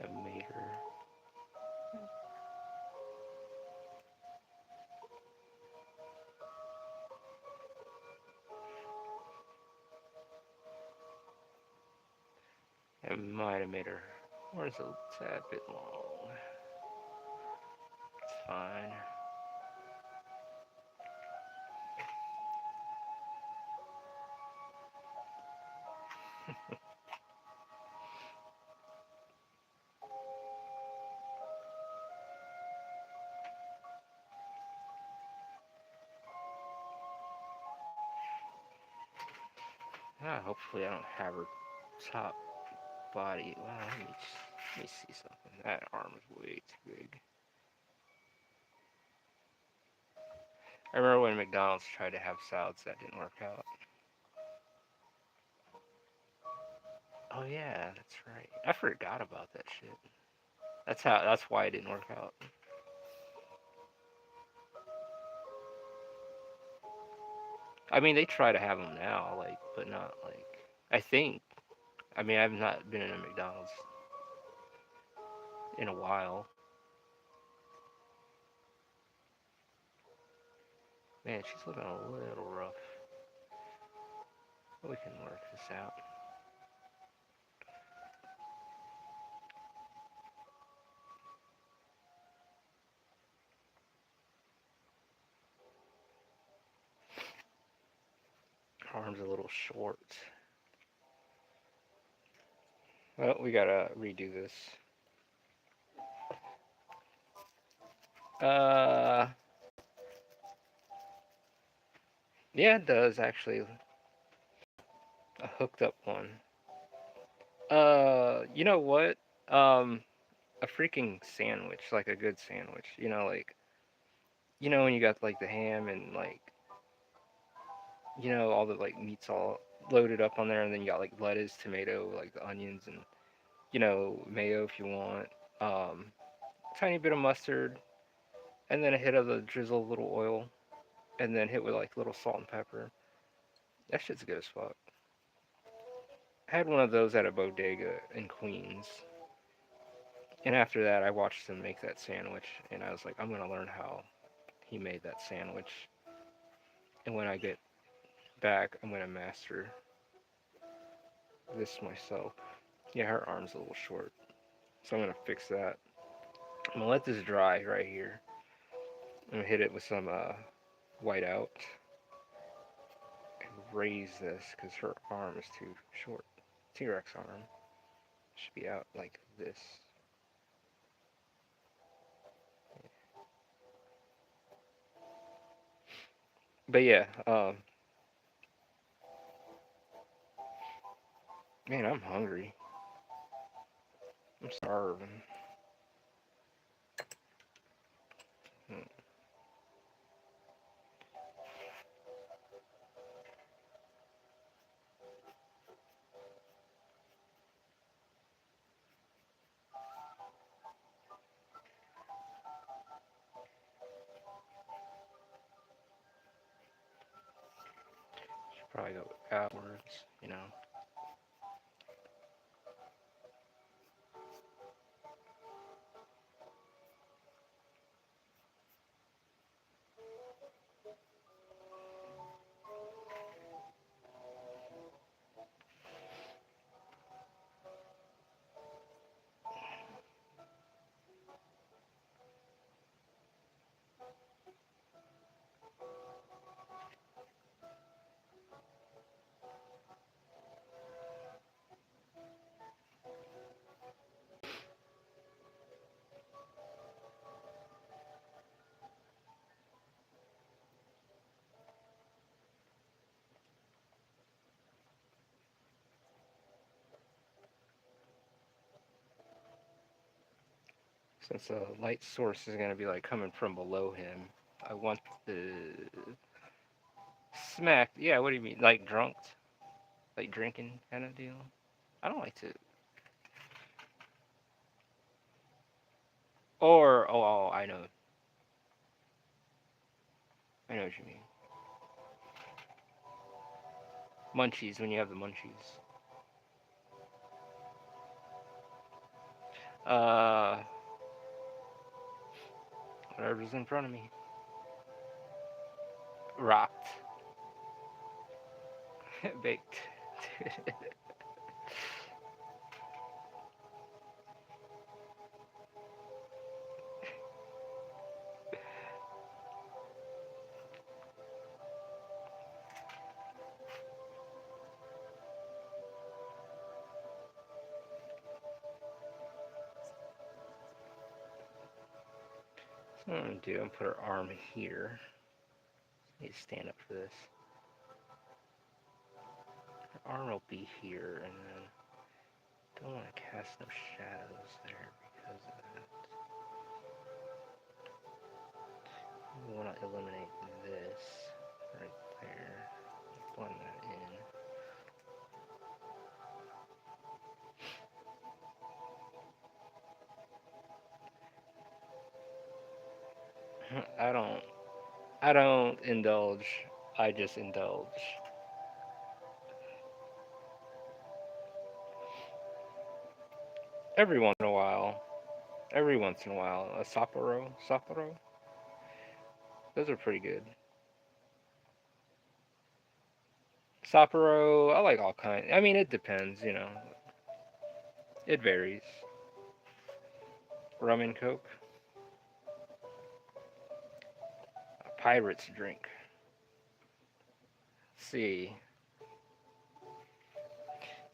A mater. I might have made her horns a tad bit long. It's fine. Hopefully I don't have her top body. Wow, let me see something. That arm is way too big. I remember when McDonald's tried to have salads that didn't work out. Oh yeah, that's right. I forgot about that shit. That's why it didn't work out. I mean, they try to have them now, like, but not like. I think. I mean, I've not been in a McDonald's in a while. Man, she's looking a little rough. We can work this out. Her arm's a little short. Well, we gotta redo this. Uh, yeah, it does actually. A hooked up one. You know what? Um, a freaking sandwich, like a good sandwich. Like when you got like the ham and like all the like meats all loaded up on there, and then you got like lettuce, tomato, like the onions, and mayo if you want. Um, Tiny bit of mustard, and then a hit of the drizzle, little oil, and then hit with like little salt and pepper. That shit's good as fuck. I had one of those at a bodega in Queens, and after that, I watched him make that sandwich, and I was like, I'm gonna learn how he made that sandwich, and when I get back, I'm gonna master this myself. Yeah, her arm's a little short, so I'm gonna fix that. I'm gonna let this dry right here. I'm gonna hit it with some white out and raise this because her arm is too short. T-Rex arm should be out like this. But yeah, man, I'm hungry. I'm starving. Hmm. Should probably go outwards. Since the light source is gonna be like coming from below him, I want the smack. Yeah, what do you mean? Like drunk? Like drinking kind of deal? I don't like to. Or oh, I know what you mean. Munchies when you have the munchies. Uh, Whatever's in front of me. Rocked, baked. So what I'm gonna do, I'm gonna put her arm here. I need to stand up for this. Her arm will be here, and then don't want to cast no shadows there because of that. We want to eliminate this right there. Blend that in. I don't indulge. I just indulge. Every once in a while. Every once in a while. A Sapporo. Those are pretty good. Sapporo, I like all kinds. I mean, it depends. It varies. Rum and Coke. A pirate's drink. Let's see.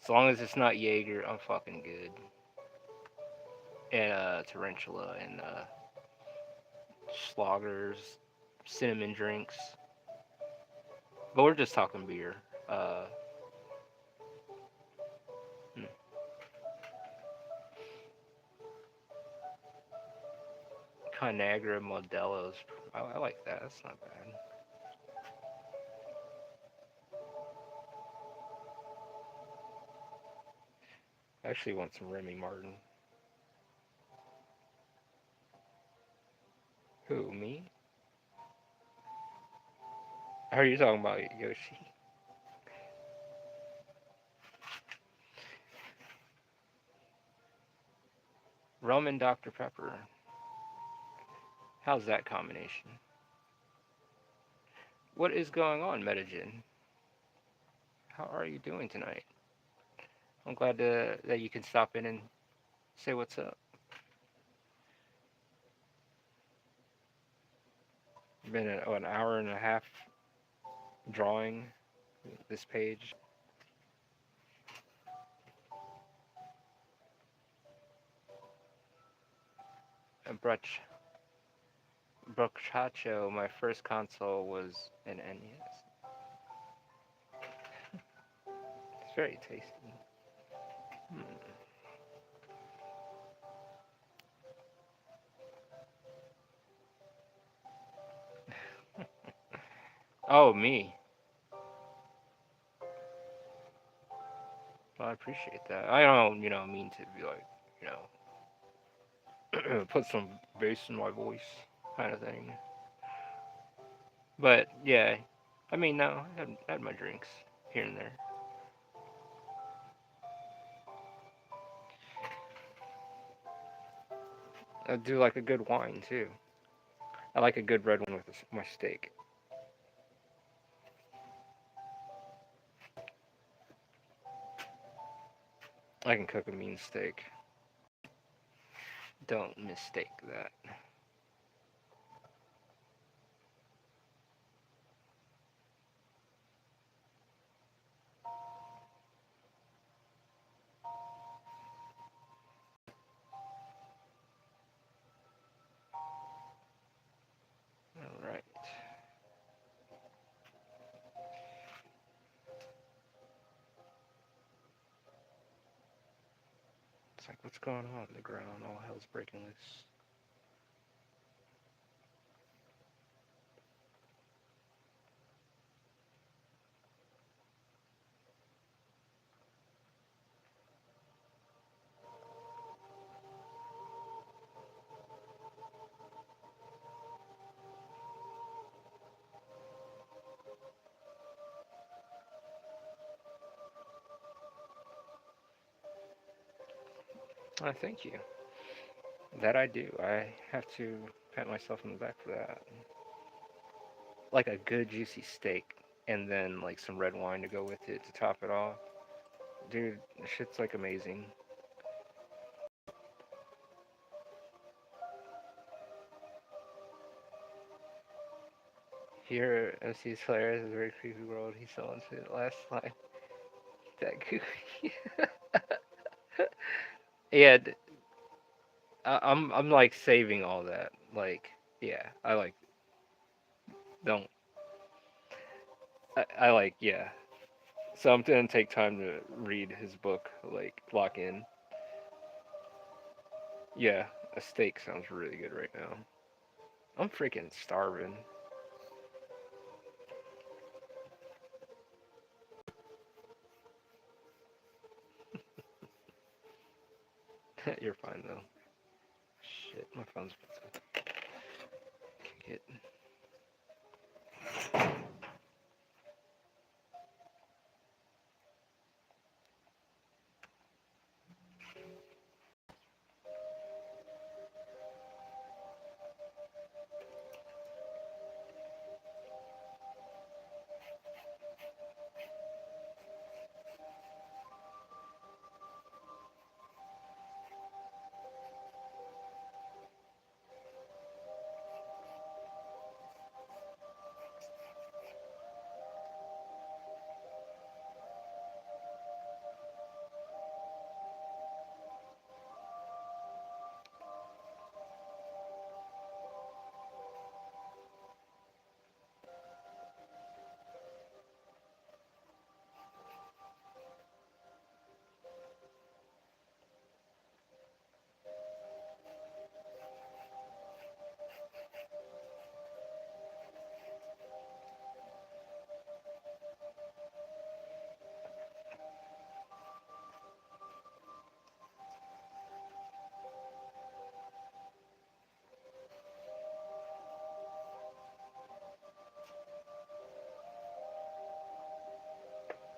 As long as it's not Jaeger, I'm fucking good. And tarantula and sloggers, cinnamon drinks. But we're just talking beer. Uh, Conagra Modelo's. I like that. That's not bad. I actually want some Remy Martin. Who, me? How are you talking about Yoshi? Rum and Dr. Pepper. How's that combination? What is going on, Metagen? How are you doing tonight? I'm glad that you can stop in and say what's up. Been an hour and a half drawing this page. Brochacho, my first console was an NES. It's very tasty. Hmm. Oh, me. Well, I appreciate that. I don't, mean to be like, put some bass in my voice kind of thing. But yeah, I mean, no, I had my drinks here and there. I do like a good wine too. I like a good red one with my steak. I can cook a mean steak. Don't mistake that. All right. It's like, what's going on in the ground? All hell's breaking loose. Thank you. That I do. I have to pat myself on the back for that. Like a good juicy steak, and then like some red wine to go with it to top it off. Dude, shit's like amazing. Here, MC's hilarious. It's a very creepy world. He fell into it last line. That goofy. Yeah, I'm like saving all that. Like, yeah, I like don't I like yeah. So I'm gonna take time to read his book. Like lock in. Yeah, a steak sounds really good right now. I'm freaking starving. You're fine though. Shit, my phone's about to kick it.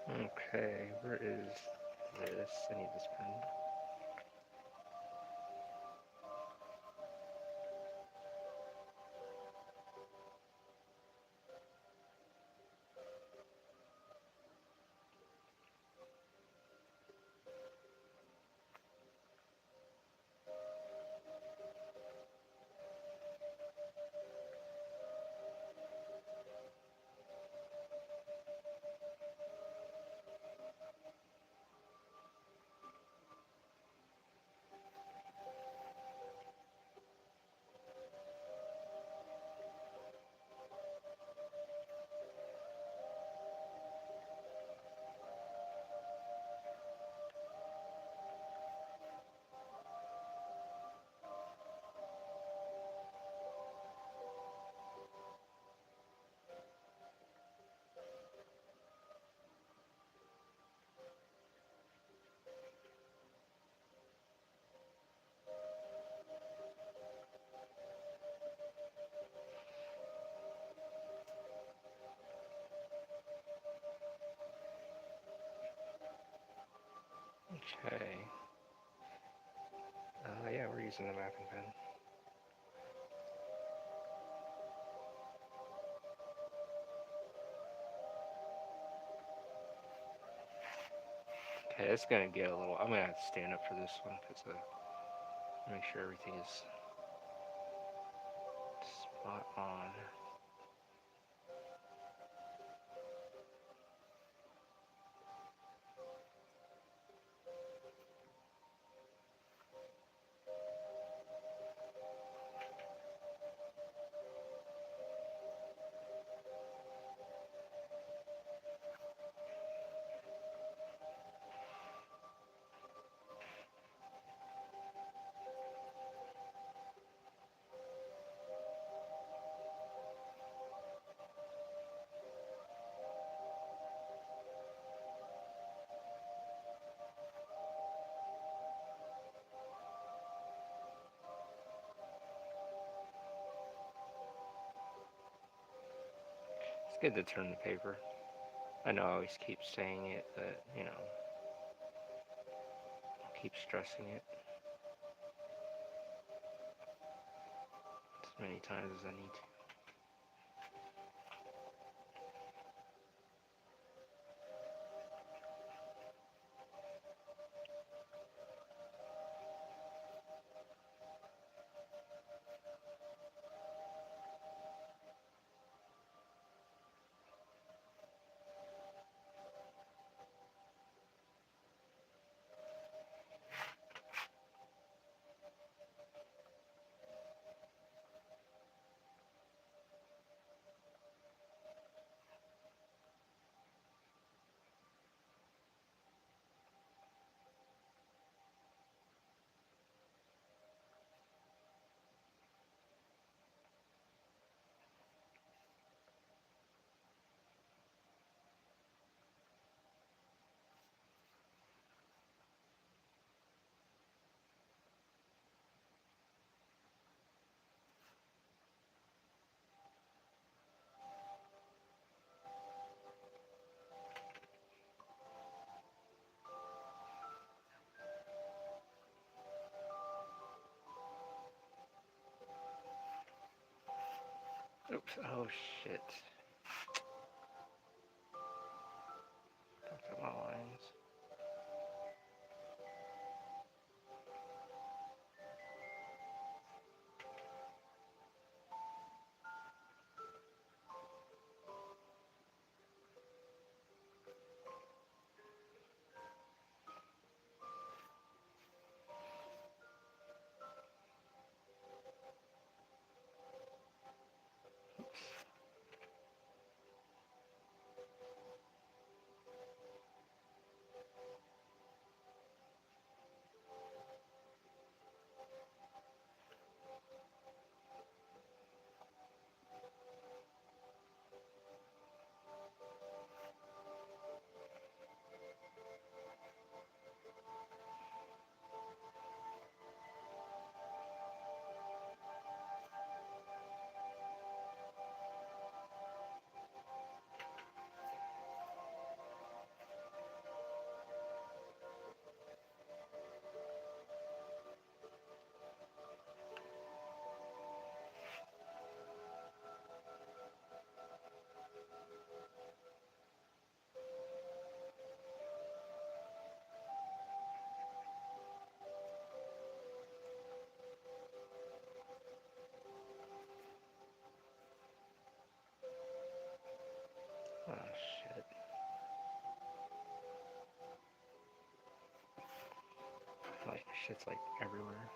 Okay, where is this? I need this pen. Okay. Yeah, we're using the mapping pen. Okay, it's gonna get a little. I'm gonna have to stand up for this one because make sure everything is spot on. It's good to turn the paper. I know I always keep saying it, but I'll keep stressing it as many times as I need to. Oops. Oh shit. Fucked up my lines. Shit's like everywhere.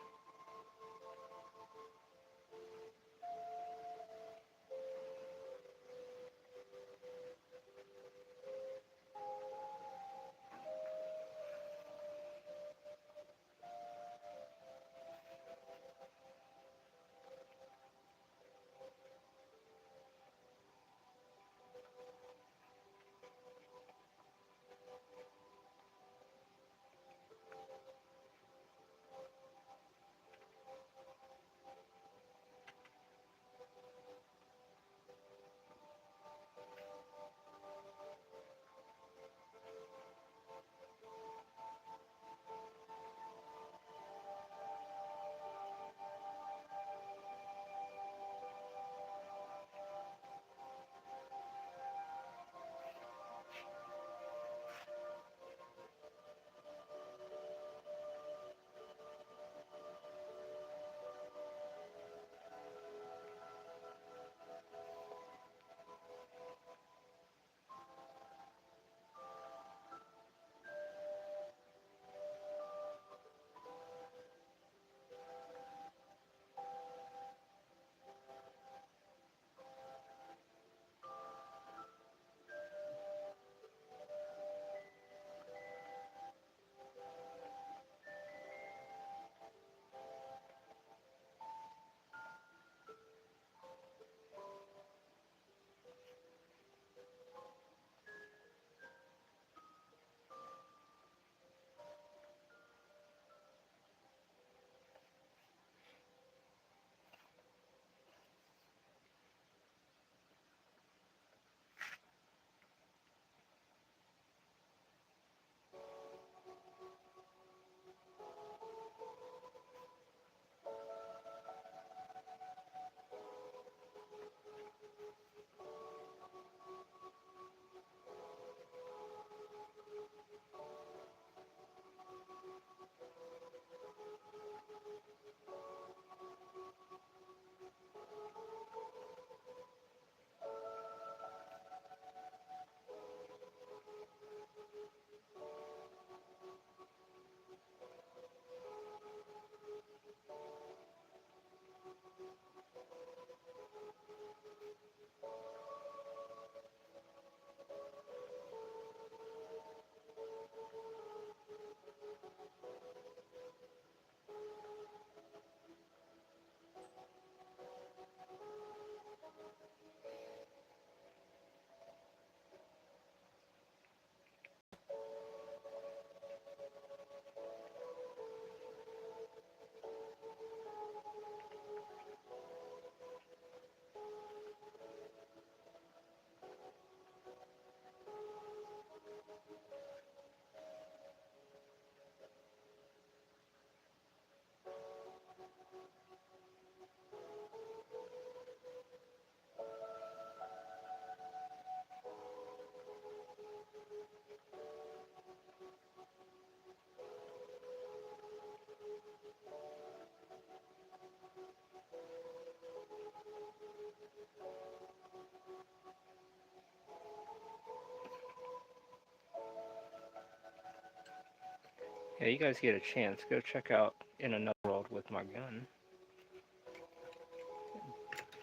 Yeah, you guys get a chance, go check out In Another World with My Gun,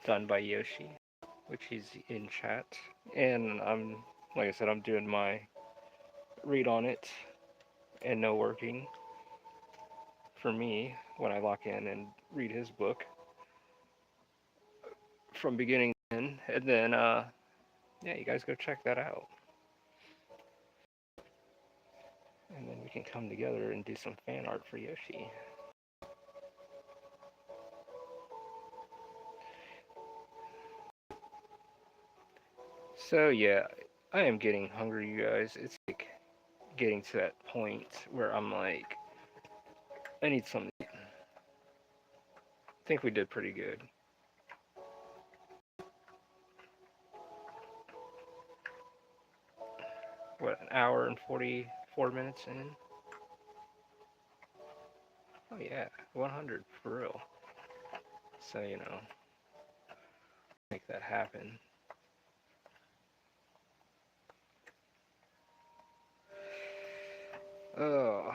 done by Yoshi, which is in chat. And like I said, I'm doing my read on it and no working for me when I lock in and read his book from beginning to end. And then, yeah, you guys go check that out. And then we can come together and do some fan art for Yoshi. So, yeah, I am getting hungry, you guys. It's like getting to that point where I'm like, I need something to eat. I think we did pretty good. What, an hour and 44 minutes in? Oh, yeah, 100 for real. So, make that happen. Oh,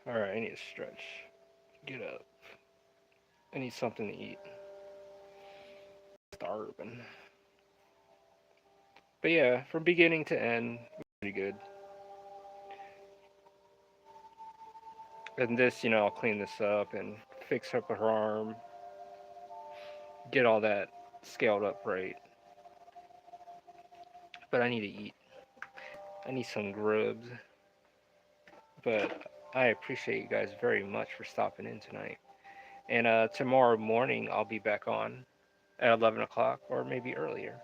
Alright, I need to stretch. Get up. I need something to eat. Starving. But yeah, from beginning to end, pretty good. And this, I'll clean this up and fix up her arm, get all that scaled up right. But I need to eat. I need some grubs. But I appreciate you guys very much for stopping in tonight. And tomorrow morning, I'll be back on at 11 o'clock or maybe earlier.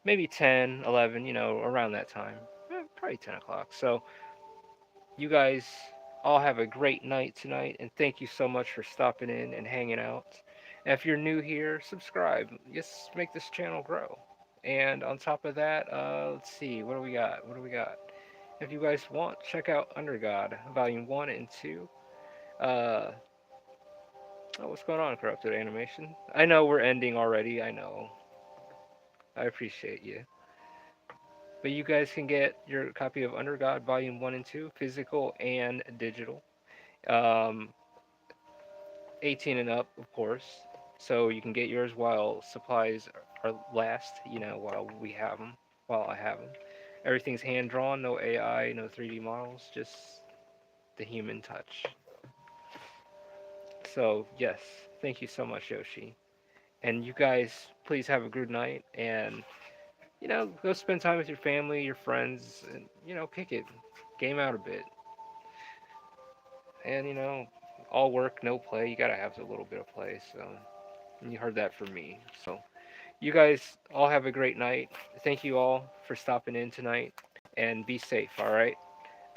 Maybe 10, 11, around that time. Probably 10 o'clock. So you guys all have a great night tonight. And thank you so much for stopping in and hanging out. And if you're new here, subscribe. Just make this channel grow. And on top of that, let's see, what do we got? What do we got? If you guys want, check out Under God, Volume 1 and 2. Uh, oh, what's going on, Corrupted Animation? I know we're ending already, I know. I appreciate you. But you guys can get your copy of Under God Volume 1 and 2, physical and digital. Um, 18 and up, of course. So you can get yours while supplies are last, while we have them, while I have them. Everything's hand drawn, no AI, no 3D models, just the human touch. So, yes, thank you so much, Yoshi. And you guys, please have a good night and, go spend time with your family, your friends, and, kick it. Game out a bit. And, all work, no play. You gotta have a little bit of play, so. And you heard that from me. So, you guys all have a great night. Thank you all for stopping in tonight. And be safe, alright?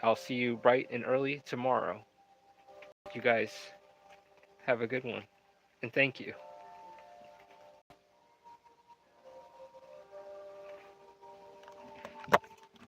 I'll see you bright and early tomorrow. You guys have a good one. And thank you.